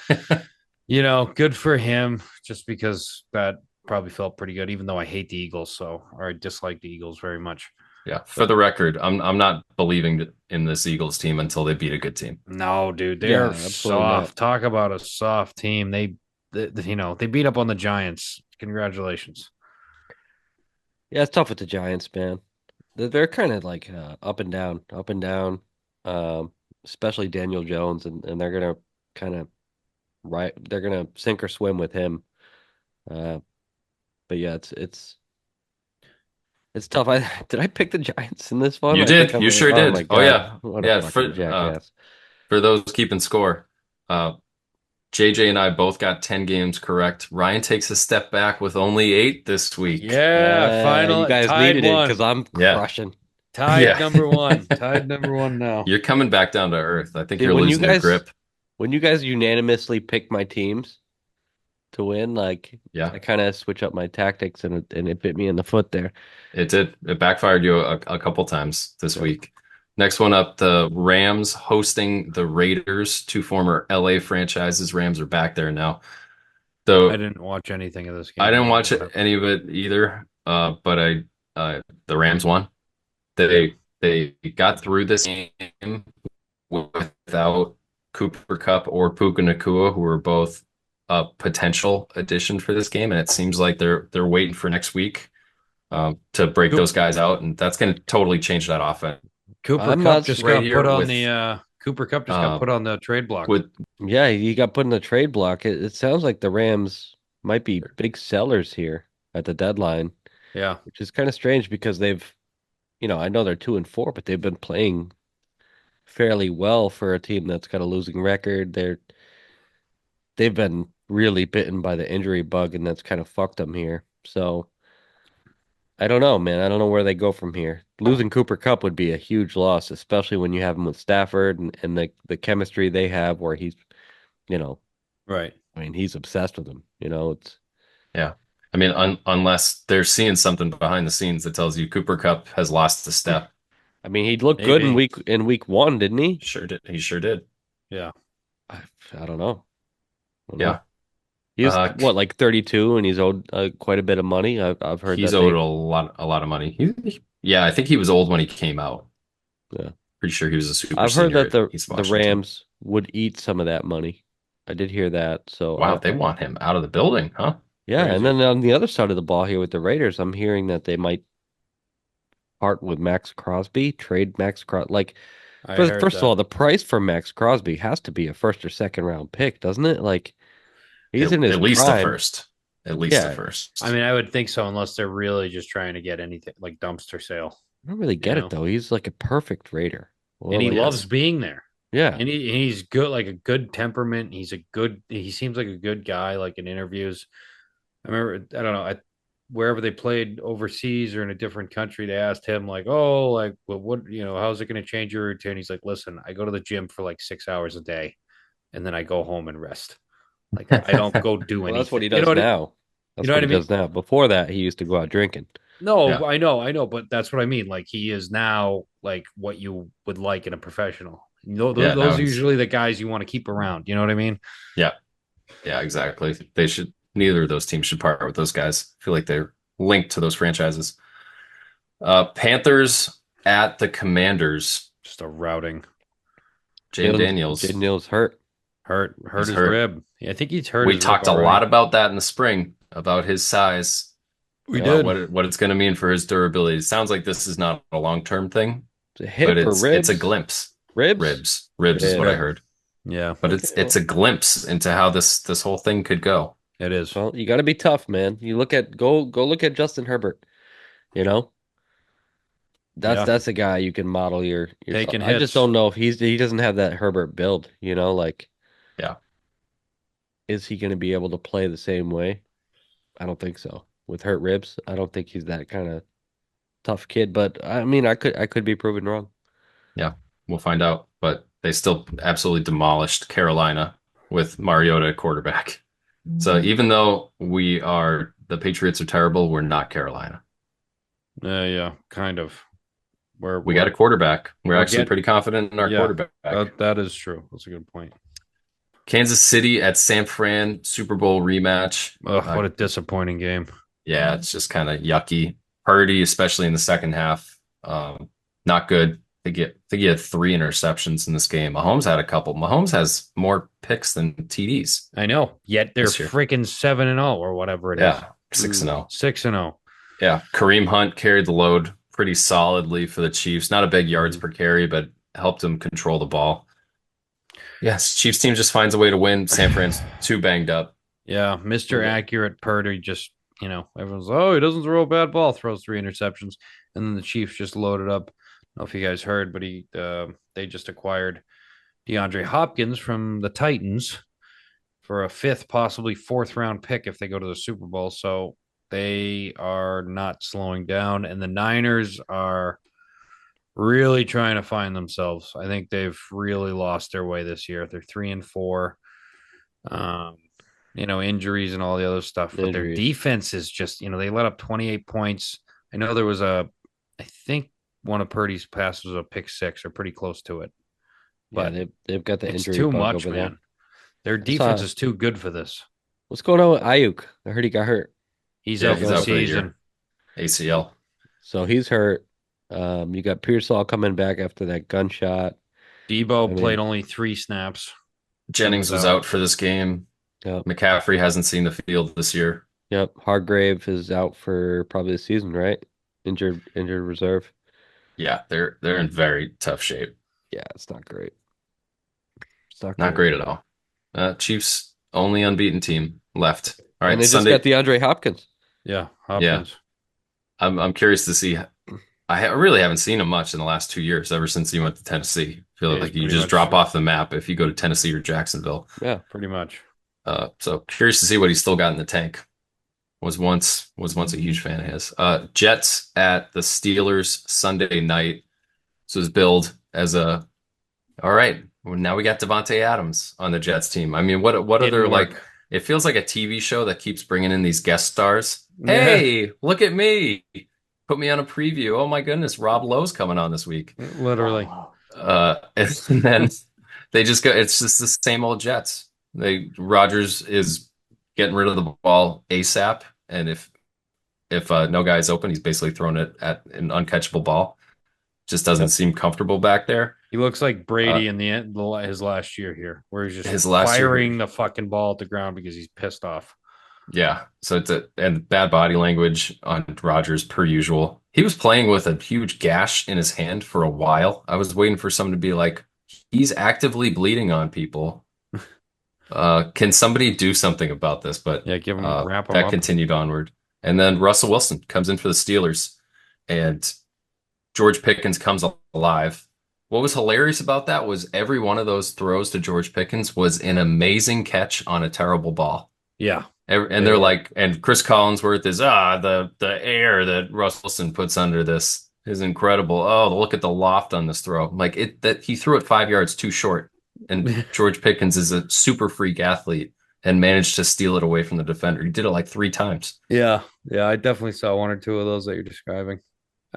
good for him. Just because that probably felt pretty good, even though I hate the Eagles, or I dislike the Eagles very much. Yeah, for the record, I'm not believing in this Eagles team until they beat a good team. No, dude, Yeah, they're absolutely not. soft. Talk about a soft team. They beat up on the Giants. Congratulations. Yeah, it's tough with the Giants, man. They're kind of like up and down, up and down. Especially Daniel Jones, and they're gonna kind of they're gonna sink or swim with him. Uh, but yeah, it's tough. Did I pick the Giants in this one? You I think did. I'm. You sure Oh my did. Oh God, yeah. what a Yeah, fucking jackass! for those keeping score, JJ and I both got 10 games correct. Ryan takes a step back with only 8 this week. Yeah, You final guys tied needed it one. because I'm Yeah. crushing. Tied Yeah. number one. Tied number one now. You're coming back down to earth. I think Dude, you're losing your grip. when you guys unanimously pick my teams to win, like Yeah, I kind of switch up my tactics and it bit me in the foot there. it did. It backfired you a couple times this Yeah. week. Next one up, the Rams hosting the Raiders, two former LA franchises. Rams are back there now. I The didn't watch anything of this game. I didn't watch any of it either, but the Rams won. They got through this game without Cooper Kupp or Puka Nacua, who were both a potential addition for this game, and it seems like they're waiting for next week to break those guys out, and that's going to totally change that offense. Cooper I'm Cup not just right got here put on with, the Cooper Cup just got put on the trade block. with Yeah, he got put in the trade block. It sounds like the Rams might be big sellers here at the deadline, Yeah. which is kind of strange because I know they're 2-4, but they've been playing fairly well for a team that's got a losing record. They've been really bitten by the injury bug, and that's kind of fucked them here. So I don't know, man. I don't know where they go from here. Losing Cooper Kupp would be a huge loss, especially when you have him with Stafford and the chemistry they have where he's, you know, Right. I mean, he's obsessed with him. It's Yeah. I mean, unless they're seeing something behind the scenes that tells you Cooper Kupp has lost a step. I mean, he looked good in Maybe. week 1, didn't he? Sure did. He sure did. Yeah. I don't know. Yeah. He's what, like 32, and he's owed quite a bit of money. I've heard He's that owed a lot of money. Yeah, I think he was old when he came out. Yeah. Pretty sure he was a super I've heard senior that at East the Washington. Rams would eat some of that money. I did hear that. So Wow, they want him out of the building, huh? yeah, Crazy. and then on the other side of the ball here with the Raiders, I'm hearing that they might part with Max Crosby, trade Max Crosby. Like, I heard first of that. all, the price for Max Crosby has to be a first or second round pick, doesn't it? Like, he's in his At least a prime. first. At least a Yeah, first. I mean, I would think so, unless they're really just trying to get anything like dumpster sale. I don't really get it though. He's like a perfect Raider. Well, And he like, loves being there. yeah, And he's good, like a good temperament. He seems like a good guy, like in interviews. I remember, I don't know, wherever they played overseas or in a different country, they asked him, like, oh, like, well, how's it going to change your routine? He's like, listen, I go to the gym for like 6 hours a day and then I go home and rest. Like, I don't go do well, anything. that's what he does now. You That's know what what I he mean? does now. Before that, he used to go out drinking. No, Yeah. I know, but that's what I mean. Like, he is now like what you would like in a professional. Yeah, Those are usually the guys you want to keep around. You know what I mean? yeah, yeah, exactly. They should. Neither of those teams should partner with those guys. I feel like they're linked to those franchises. Panthers at the Commanders. Just a routing. Jaden Daniels Jaden Daniels hurt. Hurt He's his hurt. rib. I think he's hurt. We his talked rib a already. lot about that in the spring, about his size, We about did. what it's going to mean for his durability. It sounds like this is not a long-term thing, It's a hip but or ribs? it's a glimpse. Ribs? Ribs is what I Yeah. heard. Yeah, But Okay, it's a glimpse into how this whole thing could go. it is. well, you got to be tough, man. You go look at Justin Herbert. You know, Yeah. that's a guy you can model your. Taking I just hits. don't know if he doesn't have that Herbert build. You know, like, Yeah. is he going to be able to play the same way? I don't think so. With hurt ribs, I don't think he's that kind of tough kid. But I mean, I could be proven wrong. Yeah, we'll find out. But they still absolutely demolished Carolina with Mariota at quarterback. So even though the Patriots are terrible, we're not Carolina. Yeah, kind of. We got a quarterback. We're actually pretty confident in our Yeah, quarterback. that is true. That's a good point. Kansas City at San Fran, Super Bowl rematch. Ugh, what a disappointing game. Yeah, it's just kind of yucky. Purdy, especially in the second half, not good. I think he had 3 interceptions in this game. Mahomes had a couple. Mahomes has more picks than TDs. I know. Yet they're This year. freaking 7-0 or whatever it is. Yeah, 6-0. 6-0. Yeah, Kareem Hunt carried the load pretty solidly for the Chiefs. Not a big yards per carry, but helped him control the ball. Yes, Chiefs team just finds a way to win. San Fran's too banged up. Yeah, Mr. Accurate Purdy just, everyone's, oh, he doesn't throw a bad ball, throws 3 interceptions. And then the Chiefs just loaded up. I don't know if you guys heard, but they just acquired DeAndre Hopkins from the Titans for a 5th, possibly 4th round pick if they go to the Super Bowl. So they are not slowing down. And the Niners are really trying to find themselves. I think they've really lost their way this year. They're 3-4. Injuries and all the other stuff. But their defense is just, they let up 28 points. I know there was I think one of Purdy's passes was a pick 6 or pretty close to it. But yeah, they've got the it's injury too bug much, over man. there. Their defense is too good for this. What's going on with Ayuk? I heard he got hurt. He's out for the season. ACL. So he's hurt. You got Pearsall coming back after that gunshot. Debo played only 3 snaps. Jennings was out for this game. Yep. McCaffrey hasn't seen the field this year. Yep. Hargrave is out for probably the season, right? Injured reserve. Yeah, they're in very tough shape. Yeah, it's not great. It's not great at all. Chiefs only unbeaten team left. All right, and they Sunday. just got DeAndre Hopkins. Yeah, Hopkins. Yeah. I'm curious to see. I really haven't seen him much in the last 2 years, ever since he went to Tennessee. I feel like you just drop off the map if you go to Tennessee or Jacksonville. Yeah, pretty much. So curious to see what he's still got in the tank. Was once a huge fan of his. Jets at the Steelers Sunday night. So his build as all right. Well, now we got Devontae Adams on the Jets team. I mean, what other like? It feels like a TV show that keeps bringing in these guest stars. Hey, look at me! Put me on a preview. Oh my goodness, Rob Lowe's coming on this week. Literally. And then they just go. It's just the same old Jets. Rodgers is getting rid of the ball ASAP, and if no guy's open, he's basically throwing it at an uncatchable ball. Just doesn't seem comfortable back there. He looks like Brady in the end, his last year here, where he's just firing the fucking ball at the ground because he's pissed off. Yeah. So and bad body language on Rodgers per usual. He was playing with a huge gash in his hand for a while. I was waiting for someone to be like, he's actively bleeding on people. Can somebody do something about this? But Yeah, wrap him that up. continued onward. And then Russell Wilson comes in for the Steelers, and George Pickens comes alive. What was hilarious about that was every one of those throws to George Pickens was an amazing catch on a terrible ball. Yeah, And they they're were. like, and Chris Collinsworth is the air that Russell Wilson puts under this is incredible. Oh, look at the loft on this throw. Like that he threw it 5 yards too short. And George Pickens is a super freak athlete and managed to steal it away from the defender. He did it like 3 times. Yeah, yeah, I definitely saw one or two of those that you're describing.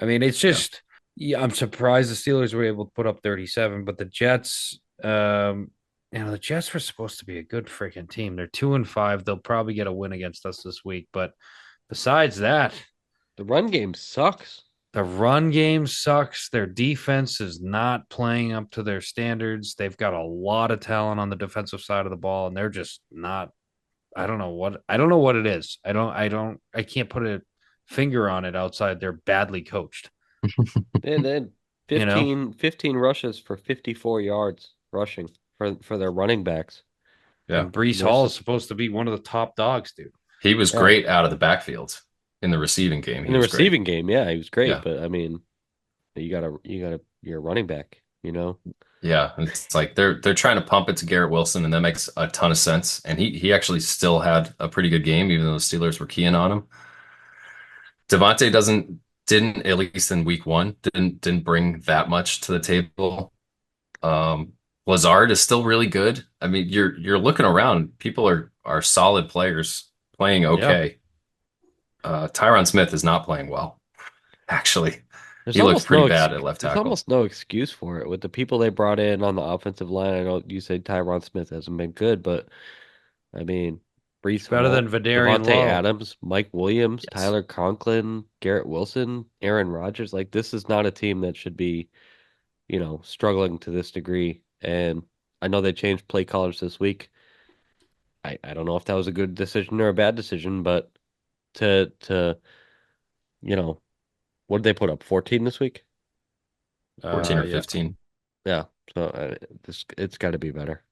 I mean, it's Yeah. just, yeah, I'm surprised the Steelers were able to put up 37, but the Jets, the Jets were supposed to be a good freaking team. They're 2-5. They'll probably get a win against us this week. But besides that, The run game sucks. the run game sucks. Their defense is not playing up to their standards. They've got a lot of talent on the defensive side of the ball, and they're just not. I don't know what it is. I can't put a finger on it outside they're badly coached. They had You know, 15 rushes for 54 yards rushing for their running backs. Yeah. and Brees Hall is supposed to be one of the top dogs, dude. He was Yeah. great out of the backfield in the receiving game. He In the was great. receiving game, yeah, he was great. Yeah. But I mean, you're a running back, you know? Yeah, it's like they're trying to pump it to Garrett Wilson, and that makes a ton of sense. And he actually still had a pretty good game, even though the Steelers were keying on him. Devontae didn't at least in week one didn't bring that much to the table. Lazard is still really good. I mean, you're looking around, people are solid players playing okay. Tyron Smith is not playing well, actually. There's He looks almost pretty no bad at left there's tackle. almost no excuse for it with the people they brought in on the offensive line. I know you said Tyron Smith hasn't been good, but I mean, Brees Better Hall, than Vidarian Devontae Lowe. Adams, Mike Williams, Yes. Tyler Conklin, Garrett Wilson, Aaron Rodgers. Like this is not a team that should be, struggling to this degree. And I know they changed play callers this week. I don't know if that was a good decision or a bad decision, but to you know, what did they put up? 14 this week? 14 or Yeah. 15. Yeah. So it's got to be better.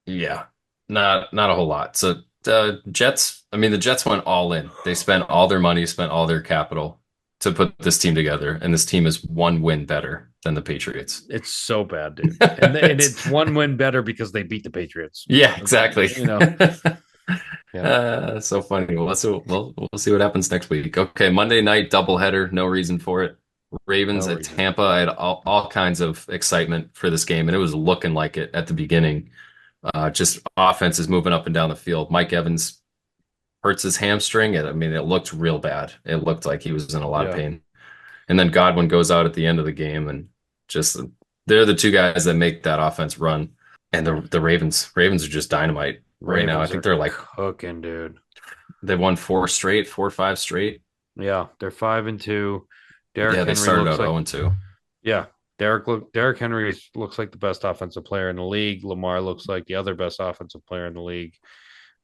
Yeah, not a whole lot. So Jets, I mean, the Jets went all in. They spent all their money, spent all their capital to put this team together, and this team is one win better than the Patriots. It's so bad, dude. And it's one win better because they beat the Patriots. Yeah, exactly. Yeah. So funny. We'll see what happens next week. Okay, Monday night doubleheader. No reason for it. Ravens No at reason. Tampa. I had all kinds of excitement for this game, and it was looking like it at the beginning. Just offense is moving up and down the field. Mike Evans hurts his hamstring. I mean, it looked real bad. It looked like he was in a lot of Yeah. pain. And then Godwin goes out at the end of the game, and just they're the two guys that make that offense run. And the Ravens are just dynamite right now. I think they're like cooking, dude. they won 4 or 5 straight. Yeah, they're 5-2. Derrick Yeah, Henry they started looks out like 0-2. yeah. Derrick Henry looks like the best offensive player in the league. Lamar looks like the other best offensive player in the league.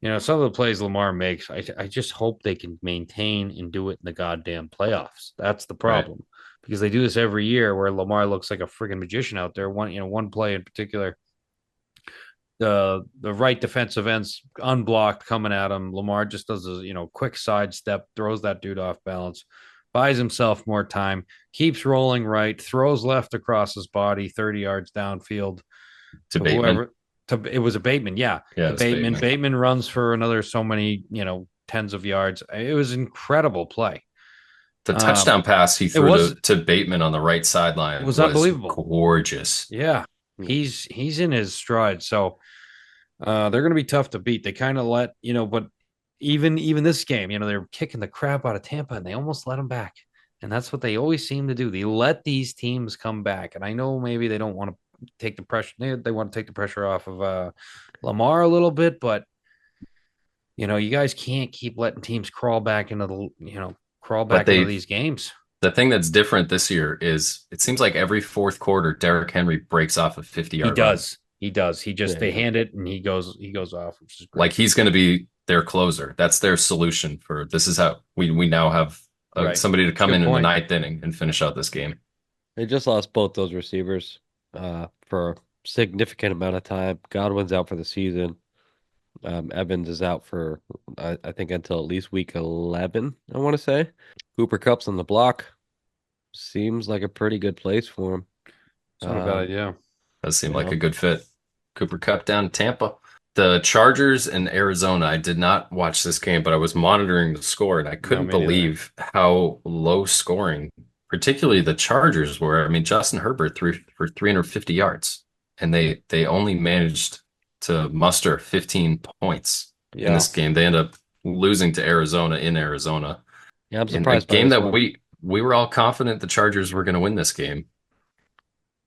Some of the plays Lamar makes, I just hope they can maintain and do it in the goddamn playoffs. That's the problem. Because they do this every year where Lamar looks like a freaking magician out there. One play in particular, the right defensive ends unblocked coming at him. Lamar just does a quick sidestep, throws that dude off balance, buys himself more time, keeps rolling right, throws left across his body 30 yards downfield To Bateman. whoever. It was a Bateman, yeah. Yeah, it's Bateman. Bateman. Bateman runs for another so many, tens of yards. It was an incredible play. The touchdown pass he threw was- to Bateman on the right sideline It was unbelievable. Gorgeous. Yeah, he's in his stride. So they're going to be tough to beat. They kind of let but even this game, they were kicking the crap out of Tampa, and they almost let them back. And that's what they always seem to do. They let these teams come back. And I know maybe they don't want to take the pressure. They want to take the pressure off of Lamar a little bit, but you guys can't keep letting teams crawl back into into these games. The thing that's different this year is it seems like every fourth quarter, Derrick Henry breaks off a 50-yard He does. He just they hand it and he goes off, which is great. Like he's going to be their closer. That's their solution for this is how we now have Right. somebody to come Good in the point. ninth inning and finish out this game. They just lost both those receivers for a significant amount of time. Godwin's out for the season. Evans is out for I think until at least week 11, I want to say. Cooper Kupp's on the block. Seems like a pretty good place for him. It's not a bad idea. Does seem You like know. a good fit. Cooper Kupp down to Tampa. The Chargers and Arizona. I did not watch this game, but I was monitoring the score and I couldn't me neither. believe how low scoring, particularly the Chargers were. I mean, Justin Herbert threw for 350 yards, and they only managed to muster 15 points in this game. They end up losing to Arizona in Arizona. Yeah, I'm In a surprised by game this that one. we were all confident the Chargers were going to win this game.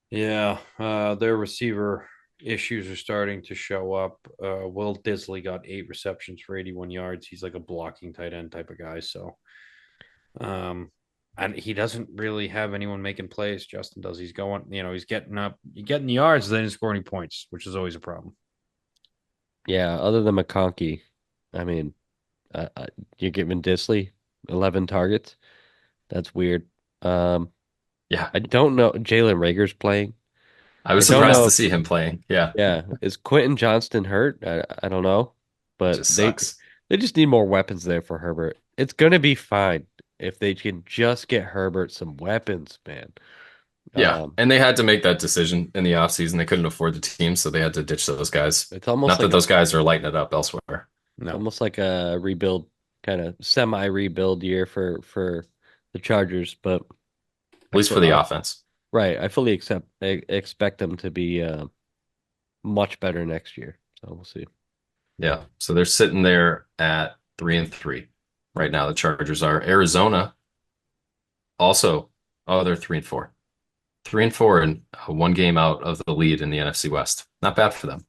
Yeah, their receiver issues are starting to show up. Will Disley got 8 receptions for 81 yards. He's like a blocking tight end type of guy. So, and he doesn't really have anyone making plays. Justin does. He's going, he's getting up, getting the yards, then he's scoring points, which is always a problem. Yeah, other than McConkey, I mean, you're giving Disley 11 targets. That's weird. Yeah, I don't know. Jalen Rager's playing. I was I don't surprised know to if- see him playing. Yeah, Yeah, is Quentin Johnston hurt? I don't know, but just they sucks. they just need more weapons there for Herbert. It's gonna be fine if they can just get Herbert some weapons, man. Yeah, and they had to make that decision in the offseason. They couldn't afford the team, so they had to ditch those guys. It's almost Not that like those guys are lighting it up elsewhere. it's almost like a rebuild, kind of semi-rebuild year for the Chargers, but At least for the offense. right, I fully expect them to be much better next year. So we'll see. Yeah, so they're sitting there at 3-3 right now. The Chargers are. Arizona also. Oh, they're 3-4. 3-4 and one game out of the lead in the NFC West. Not bad for them.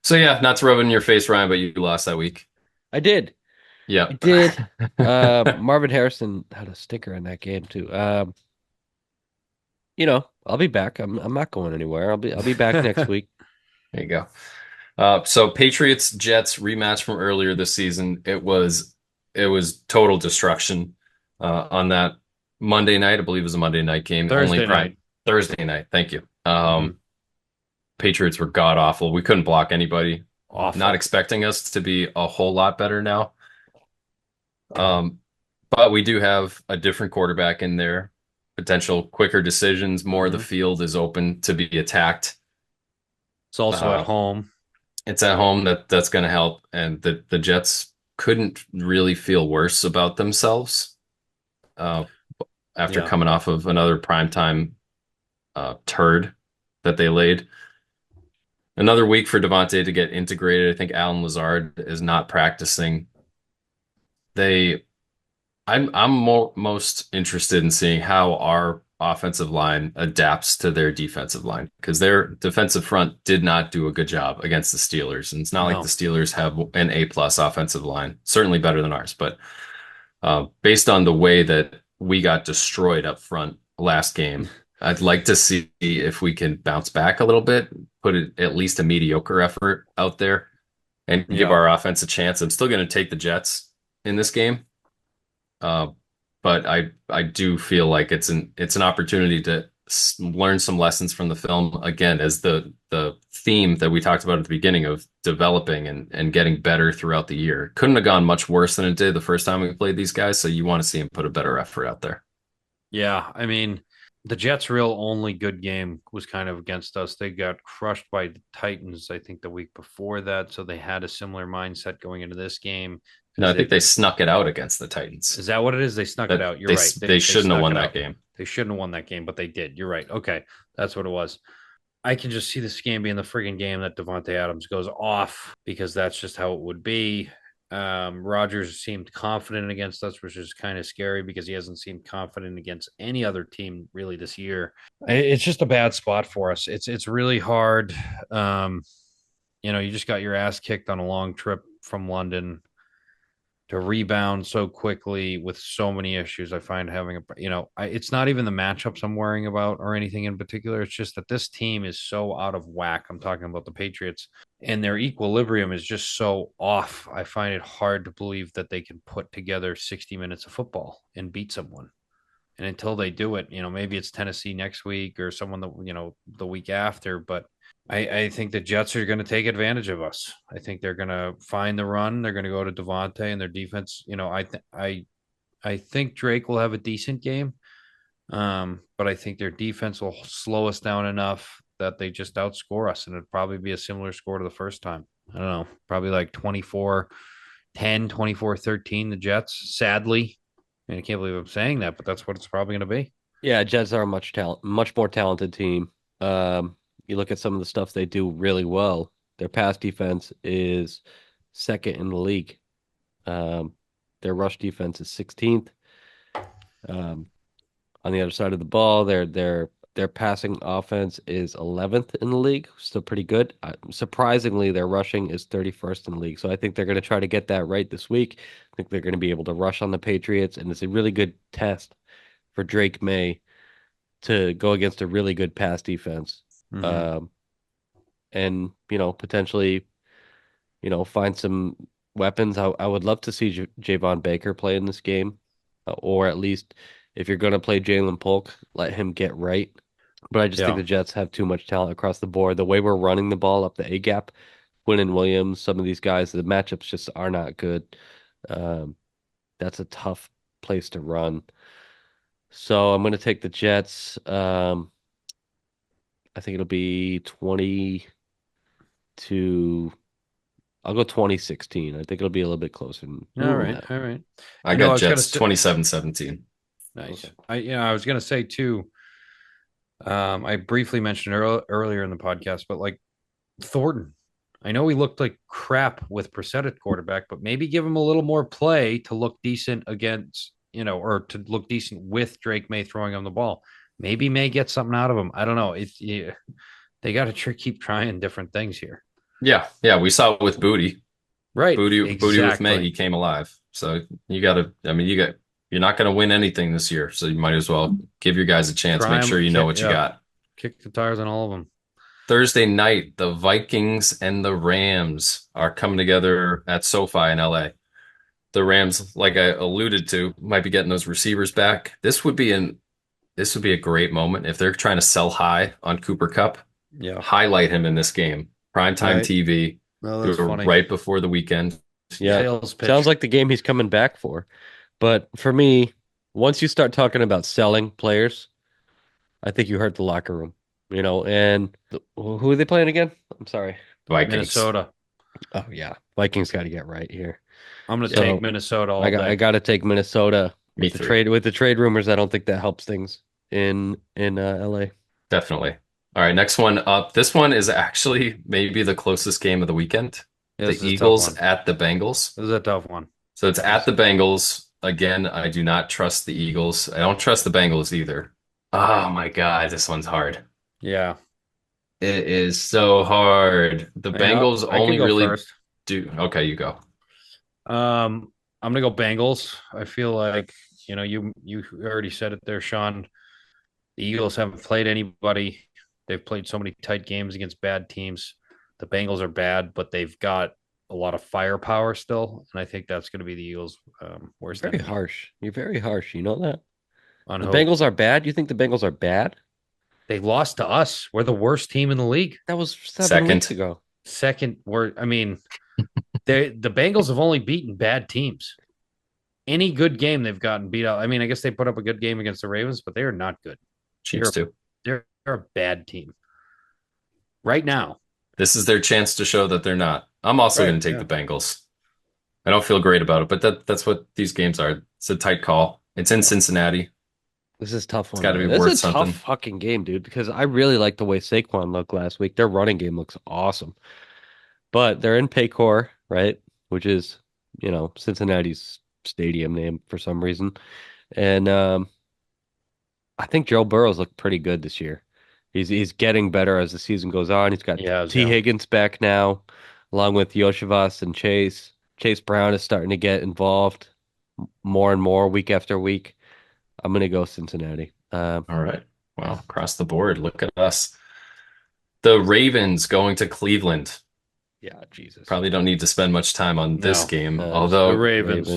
So yeah, not to rub it in your face, Ryan, but you lost that week. I did. Yeah, I did. Marvin Harrison had a sticker in that game too. I'll be back. I'm not going anywhere. I'll be back next week. There you go. So Patriots Jets rematch from earlier this season. It was total destruction on that Monday night. I believe it was a Monday night game. Thursday night. Thursday night. Thank you. Patriots were god awful. We couldn't block anybody. Awful. Not expecting us to be a whole lot better now. But we do have a different quarterback in there. Potential quicker decisions. More of the field is open to be attacked. It's also at home. It's at home that's going to help. And the Jets couldn't really feel worse about themselves after coming off of another primetime turd that they laid. Another week for Devontae to get integrated. I think Alan Lazard is not practicing. I'm most interested in seeing how our offensive line adapts to their defensive line because their defensive front did not do a good job against the Steelers. And it's not like the Steelers have an A+ offensive line, certainly better than ours. But based on the way that we got destroyed up front last game, I'd like to see if we can bounce back a little bit, put at least a mediocre effort out there and give our offense a chance. I'm still going to take the Jets in this game. But I do feel like it's an opportunity to learn some lessons from the film again, as the theme that we talked about at the beginning of developing and getting better throughout the year. Couldn't have gone much worse than it did the first time we played these guys. So you want to see him put a better effort out there. Yeah, I mean, the Jets' real only good game was kind of against us. They got crushed by the Titans, I think, the week before that. So they had a similar mindset going into this game. No, I think they snuck it out against the Titans. Is that what it is? They snuck it out. You're right. They shouldn't have won that game. They shouldn't have won that game, but they did. You're right. Okay. That's what it was. I can just see this game being the friggin' game that Devontae Adams goes off because that's just how it would be. Rodgers seemed confident against us, which is kind of scary because he hasn't seemed confident against any other team really this year. It's just a bad spot for us. It's really hard. You just got your ass kicked on a long trip from London. to rebound so quickly with so many issues. I find having it's not even the matchups I'm worrying about or anything in particular. It's just that this team is so out of whack. I'm talking about the Patriots, and their equilibrium is just so off. I find it hard to believe that they can put together 60 minutes of football and beat someone. And until they do it, maybe it's Tennessee next week or someone the week after. But I think the Jets are going to take advantage of us. I think they're going to find the run. They're going to go to Devontae and their defense. I think Drake will have a decent game, but I think their defense will slow us down enough that they just outscore us, and it'd probably be a similar score to the first time. I don't know, probably like 24-10, 24-13, the Jets, sadly. I mean, I can't believe I'm saying that, but that's what it's probably going to be. Yeah, Jets are a much more talented team. You look at some of the stuff they do really well. Their pass defense is second in the league. Their rush defense is 16th. On the other side of the ball, their passing offense is 11th in the league, still pretty good. Surprisingly, their rushing is 31st in the league. So I think they're going to try to get that right this week. I think they're going to be able to rush on the Patriots, and it's a really good test for Drake Maye to go against a really good pass defense. And, potentially, find some weapons. I would love to see Javon Baker play in this game, or at least if you're going to play Jalen Polk, let him get right. But I just think the Jets have too much talent across the board. The way we're running the ball up the A-gap, Quinn and Williams, some of these guys, the matchups just are not good. That's a tough place to run. So I'm going to take the Jets. I think it'll be 20 to... I'll go 2016. I think it'll be a little bit closer. All right. I got Jets 27-17. Nice. Okay. I was gonna say too. I briefly mentioned earlier in the podcast, but like Thornton, I know he looked like crap with Brissett at quarterback, but maybe give him a little more play to look decent against, or to look decent with Drake Maye throwing him the ball. Maybe May get something out of him. I don't know. They got to keep trying different things here. Yeah, we saw it with Booty. Right. Booty with May, he came alive. So you're not going to win anything this year. So you might as well give your guys a chance. Make sure you know what you got. Kick the tires on all of them. Thursday night, the Vikings and the Rams are coming together at SoFi in LA. The Rams, like I alluded to, might be getting those receivers back. This would be a great moment if they're trying to sell high on Cooper Kupp. Yeah. Highlight him in this game. Primetime TV. No, that's funny. Right before the weekend. Yeah. Sounds like the game he's coming back for. But for me, once you start talking about selling players, I think you hurt the locker room. And who are they playing again? I'm sorry. Vikings. Minnesota. Oh, yeah. Vikings got to get right here. I'm going to take Minnesota all day. I got to take Minnesota. Me too. With the trade rumors, I don't think that helps things in LA. Definitely. All right, next one up. This one is actually maybe the closest game of the weekend. The Eagles at the Bengals. This is a tough one. So it's at the Bengals. Again, I do not trust the Eagles. I don't trust the Bengals either. Oh my God, this one's hard. Yeah. It is so hard. The Bengals only really do. Okay, you go. I'm gonna go Bengals. I feel like, you already said it there, Sean. The Eagles haven't played anybody. They've played so many tight games against bad teams. The Bengals are bad, but they've got a lot of firepower still, and I think that's going to be the Eagles' worst. Very harsh. You're very harsh. You know that? The hope. Bengals are bad? You think the Bengals are bad? They lost to us. We're the worst team in the league. That was 7 weeks ago. Second, the Bengals have only beaten bad teams. Any good game they've gotten beat out. I mean, I guess they put up a good game against the Ravens, but they are not good. Chiefs too. They're a bad team. Right now. This is their chance to show that they're not. I'm also going to take the Bengals. I don't feel great about it, but that's what these games are. It's a tight call. It's in Cincinnati. This is a tough one. It's got to be worth something. This is a tough fucking game, dude, because I really like the way Saquon looked last week. Their running game looks awesome. But they're in Paycor, right? Which is, Cincinnati's stadium name for some reason. And I think Joe Burrow's looked pretty good this year. He's getting better as the season goes on. He's got T. Higgins back now, along with Yoshivas and Chase. Chase Brown is starting to get involved more and more week after week. I'm gonna go Cincinnati. All right. Well, across the board, look at us. The Ravens going to Cleveland. Yeah, Jesus. Probably don't need to spend much time on this No. game. The Although, Ravens.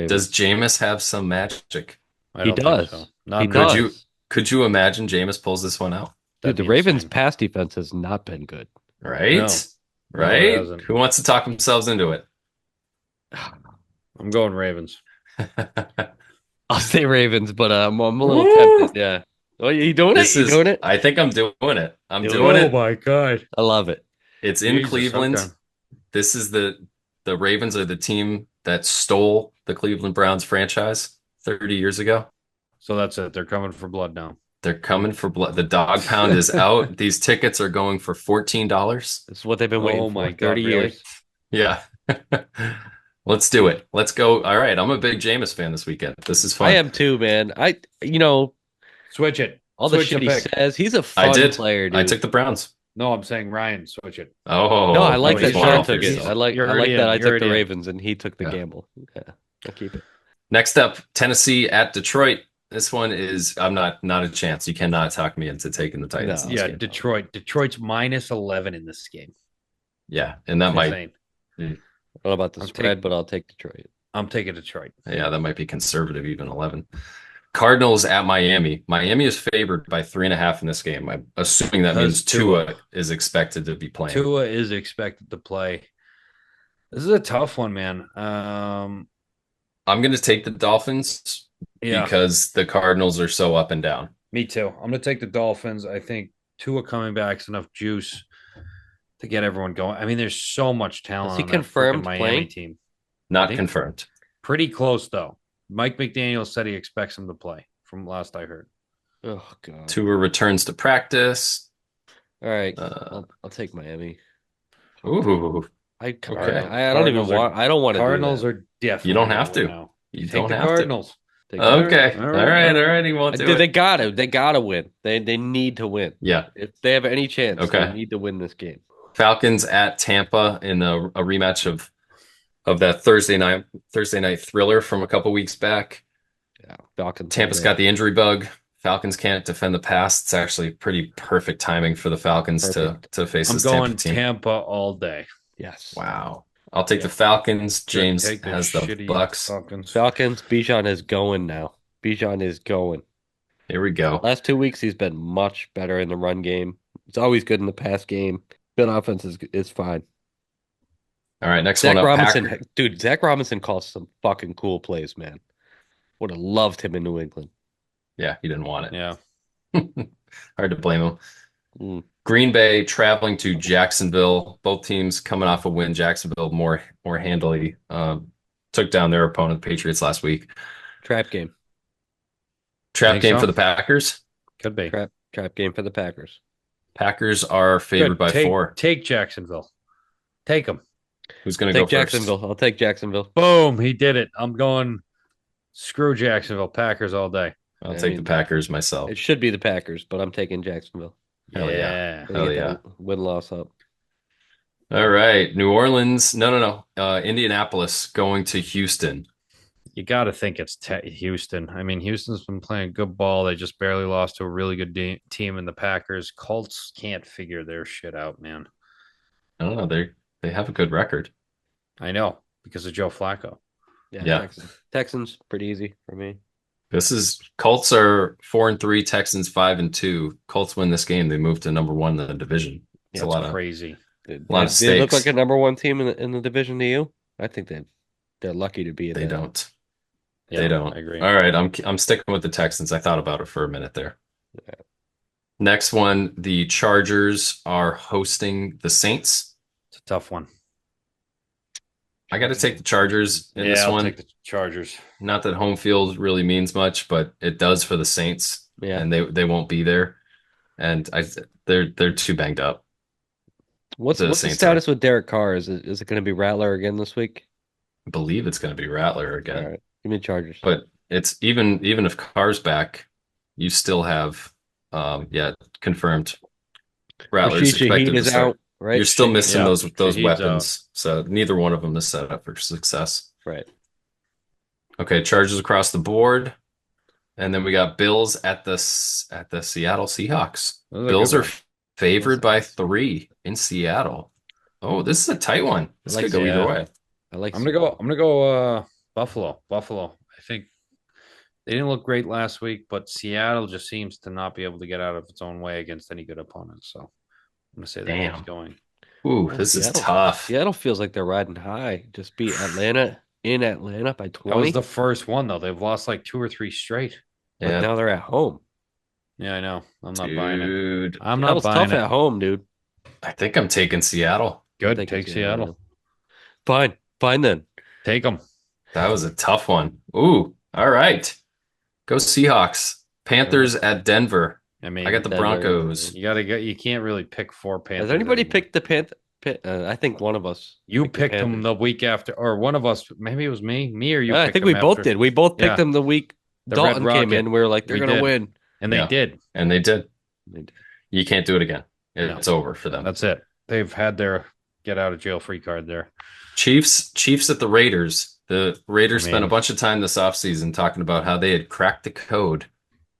does Jameis have some magic? I He don't think does. so. Not He in Could this- does. could you imagine Jameis pulls this one out? Dude, that'd the be Ravens' insane. pass defense has not been good. Right? No. No, it Right? hasn't. Who wants to talk themselves into it? I'm going Ravens. I'll say Ravens, but I'm a little Woo! tempted. Yeah. Oh, you doing This it? You is, doing it? I think I'm doing it. I'm Do doing it. it. my god. I love it. It's in Jesus, Cleveland. okay. This is the Ravens are the team that stole the Cleveland Browns franchise 30 years ago. So that's it. They're coming for blood now. They're coming for blood. The dog pound is out. These tickets are going for $14. This is what they've been waiting Oh for. my God, 30 really? years. Yeah. Let's do it. Let's go. All right. I'm a big Jameis fan this weekend. This is fun. I am too, man. Switch it. All the Switch shit the he pick. says. He's a I fun did. player, dude. I took the Browns. No, I'm saying Ryan, switch it. Oh, No, I like you that just want Sean off took it. yourself. I like You're that already I in. You're took the already in. Ravens and he took the Yeah. gamble. Yeah, I'll keep it. Next up, Tennessee at Detroit. This one is I'm not a chance. You cannot talk me into taking the Titans. No. in this Yeah, game. Detroit. Detroit's minus 11 in this game. Yeah, and that might Insane. I don't know about the I'm spread, taking- but I'll take Detroit. I'm taking Detroit. that might be conservative, even 11. Cardinals at Miami. Miami is favored by 3.5 in this game. I'm assuming that Because means Tua is expected to be playing. Tua is expected to play. This is a tough one, man. I'm going to take the Dolphins Yeah, because the Cardinals are so up and down. me too. I'm going to take the Dolphins. I think Tua coming back is enough juice to get everyone going. I mean, there's so much talent Is he on that confirmed freaking Miami playing? team. Not think- confirmed. Pretty close, though. Mike McDaniel said he expects him to play from last I heard. Oh god. Tua returns to practice. All right. Uh, I'll take Miami. Ooh, I Okay. I don't even Cardinals are- want. I don't want to. Cardinals do are definitely. You don't have gonna to. win now. you Take don't the have Cardinals. that. to. Okay. All All right. right. He won't do Dude, it. they gotta. They gotta win. They need to win. Yeah. If they have any chance, Okay. they need to win this game. Falcons at Tampa in a rematch of that Thursday night thriller from a couple weeks back. Yeah, Falcons. Tampa's got the injury bug. Falcons can't defend the pass. It's actually pretty perfect timing for the Falcons to face I'm this going Tampa team. Tampa all day. Yes. Wow. I'll take the Falcons. James Take the has the shitty Bucks. Falcons. Falcons. Bijan is going now. Bijan is going. Here we go. Last 2 weeks, he's been much better in the run game. He's always good in the pass game. Good offense is fine. All right, next Zach one up. Robinson, dude. Zach Robinson calls some fucking cool plays, man. Would have loved him in New England. Yeah, he didn't want it. Yeah. Hard to blame him. Mm. Green Bay traveling to Jacksonville. Both teams coming off a win. Jacksonville more handily took down their opponent, the Patriots, last week. Trap game. Trap Think game so? for the Packers. Could be. Trap game for the Packers. Packers are favored Good. by take, 4. Take Jacksonville. Take them. Who's going to go Take first? Jacksonville. I'll take Jacksonville. Boom. He did it. I'm going screw Jacksonville. Packers all day. I'll I take mean, the Packers myself. It should be the Packers, but I'm taking Jacksonville. Hell yeah. They Hell get yeah. that win-loss up. All right. New Orleans. No. Indianapolis going to Houston. You got to think it's Houston. I mean, Houston's been playing good ball. They just barely lost to a really good team in the Packers. Colts can't figure their shit out, man. I don't know. They have a good record. I know because of Joe Flacco. Yeah. Texans, pretty easy for me. Colts are 4-3, Texans 5-2. Colts win this game. They move to number 1 in the division. It's Yeah, a lot of crazy. lot of They look stakes. like a number 1 team in the division to you. I think they're lucky to be in They that. don't. Yeah, They don't. I agree. All right, I'm sticking with the Texans. I thought about it for a minute there. Yeah. Next one, the Chargers are hosting the Saints. It's a tough one. I got to take the Chargers in this I'll one. take the Chargers. Not that home field really means much, but it does for the Saints, Yeah. and they won't be there. And they're too banged up. What's The the Saints status with Derek Carr? Is it going to be Rattler again this week? I believe it's going to be Rattler again. All right, give me the Chargers. But it's even if Carr's back, you still have confirmed Rattler's Rashid expected Shaheed to is start. out. right? You're still Shaheed- missing Yeah, those Shaheed's weapons, so neither one of them is set up for success. Right. Okay, Chargers across the board, and then we got Bills at the Seattle Seahawks. This is a Bills good are one. favored by 3 in Seattle. Oh, this is a tight one. This like could go either Seattle. way. I like I'm gonna go Buffalo. Buffalo. I think they didn't look great last week, but Seattle just seems to not be able to get out of its own way against any good opponents. So I'm gonna say that keeps Damn. going. Ooh, Oh, this is tough. Seattle feels like they're riding high. Just beat Atlanta in Atlanta by That was 20. the first one though. They've lost like 2 or 3 straight. But Yeah, now they're at home. Yeah, I know. I'm not buying it. dude. I'm not Seattle's buying tough it. at home, dude. I think I'm taking Seattle. Good. Take Take Seattle, Seattle. man. Fine then. Take them. That was a tough one. Ooh, all right. Go Seahawks. Panthers at Denver. I mean, I got the Denver. Broncos. you gotta get. You can't really pick 4 Panthers. Has anybody anymore. picked the Panther? I think one of us. You picked the picked them Panthers. the week after, or one of us. Maybe it was me or you. I picked think we them both after. did. We both picked Yeah. them the week The Dalton Red came Rocket. in. We were like, they're We gonna did. win. And they Yeah. did. And they did. They did. You can't do it again. It's over for them. That's it. They've had their get out of jail free card there. Chiefs at the Raiders. The Raiders I spent a mean- bunch of time this offseason talking about how they had cracked the code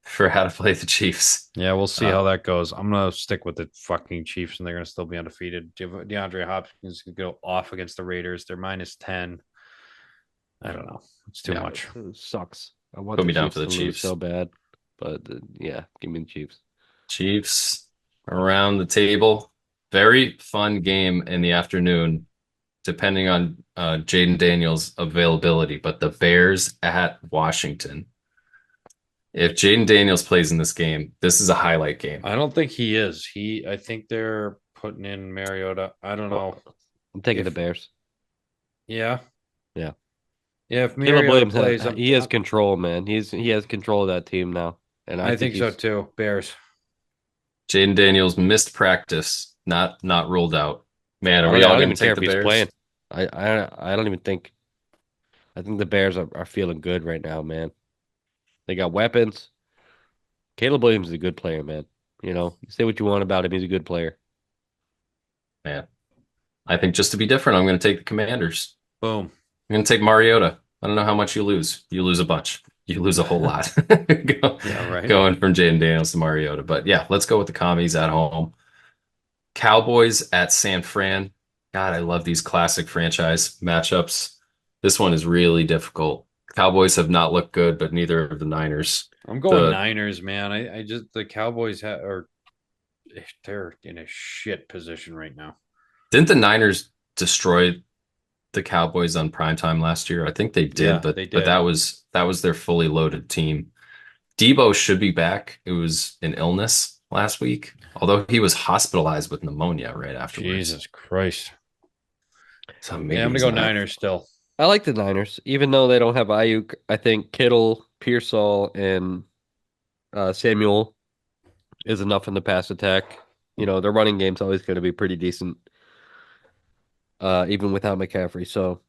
for how to play the Chiefs. Yeah, we'll see how that goes. I'm gonna stick with the fucking Chiefs, and they're gonna still be undefeated. DeAndre Hopkins can go off against the Raiders. They're -10. I don't know. It's too Yeah. much. It sucks. I want Put the me down Chiefs for the to lose Chiefs. so bad, but yeah, give me the Chiefs. Chiefs around the table. Very fun game in the afternoon, depending on Jaden Daniels' availability. But the Bears at Washington. If Jaden Daniels plays in this game, this is a highlight game. I don't think he is. I think they're putting in Mariota. I don't know. I'm taking If- the Bears. Yeah. Yeah. Yeah. If Caleb Mariota Williams, plays, he has control, man. He has control of that team now, and I think so he's- too. Bears. Jaden Daniels missed practice, not ruled out. Man, are I we don't all even going to care take if the he's Bears? playing. I don't even think. I think the Bears are feeling good right now, man. They got weapons. Caleb Williams is a good player, man. You know, you say what you want about him, he's a good player. Man, I think just to be different, I'm going to take the Commanders. Boom. I'm going to take Mariota. I don't know how much you lose. You lose a bunch. You lose a whole lot. Yeah, right. Going from Jaden Daniels to Mariota. But yeah, let's go with the commies at home. Cowboys at San Fran. God, I love these classic franchise matchups. This one is really difficult. Cowboys have not looked good, but neither of the Niners. I'm going The- Niners, man. I just the Cowboys they're in a shit position right now. Didn't the Niners destroy the Cowboys on primetime last year? I think they did, Yeah, but they but did. that was their fully loaded team. Debo should be back. It was an illness last week, although he was hospitalized with pneumonia right afterwards. Jesus Christ. So maybe Yeah, I'm gonna he's go not- Niners still. I like the Niners, even though they don't have Ayuk. I think Kittle, Pearsall, and Samuel is enough in the pass attack. You know, their running game's always going to be pretty decent, even without McCaffrey. So,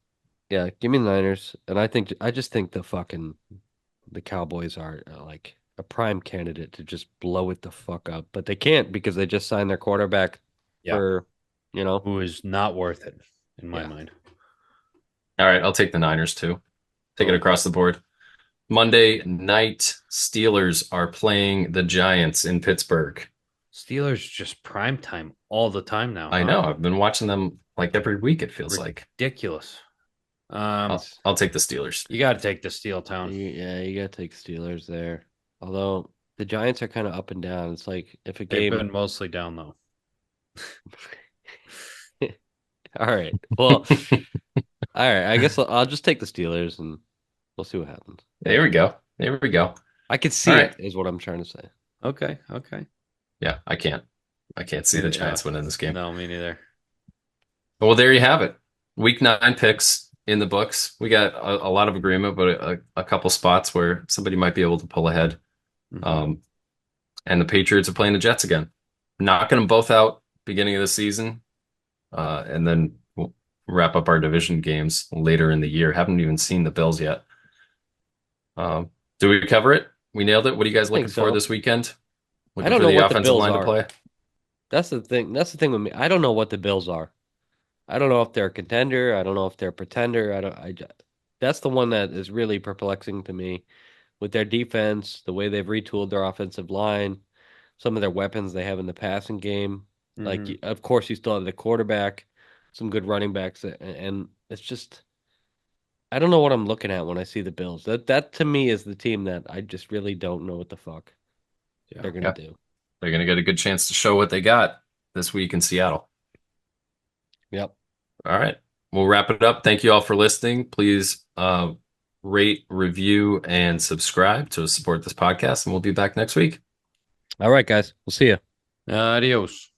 yeah, give me the Niners. And I just think the Cowboys are like a prime candidate to just blow it the fuck up, but they can't because they just signed their quarterback Yeah. for, you know, Who is not worth it in my Yeah. mind. All right, I'll take the Niners too. Take it across the board. Monday night, Steelers are playing the Giants in Pittsburgh. Steelers just prime time all the time now. I know. I've been watching them like every week, it feels like. Ridiculous. I'll take the Steelers. You got to take the Steel Town. yeah, you got to take Steelers there. Although the Giants are kind of up and down. It's like if a They've game. been mostly down though. All right. Well, all right. I guess I'll just take the Steelers and we'll see what happens. There we go. There we go. I could see All it, right. is what I'm trying to say. Okay. Yeah, I can't see the Giants winning this game. No, me neither. Well, there you have it. Week 9 picks in the books. We got a lot of agreement, but a couple spots where somebody might be able to pull ahead. Mhm. And the Patriots are playing the Jets again. Knocking them both out beginning of the season. And then we'll wrap up our division games later in the year. Haven't even seen the Bills yet. Do we cover it? We nailed it. What are you guys I think looking for so. this weekend? I Looking don't for know the what the offensive Bills line to are. play? That's the thing. That's the thing with me. I don't know what the Bills are. I don't know if they're a contender. I don't know if they're a pretender. I don't. That's the one that is really perplexing to me with their defense, the way they've retooled their offensive line, some of their weapons they have in the passing game. Like, Mhm. of course, you still have the quarterback, some good running backs, and it's just I don't know what I'm looking at when I see the Bills. That to me is the team that I just really don't know what the fuck they're Yeah. gonna Yeah, do. they're going to get a good chance to show what they got this week in Seattle. Yep. All right. We'll wrap it up. Thank you all for listening. Please rate, review, and subscribe to support this podcast, and we'll be back next week. All right, guys. We'll see you. Adios.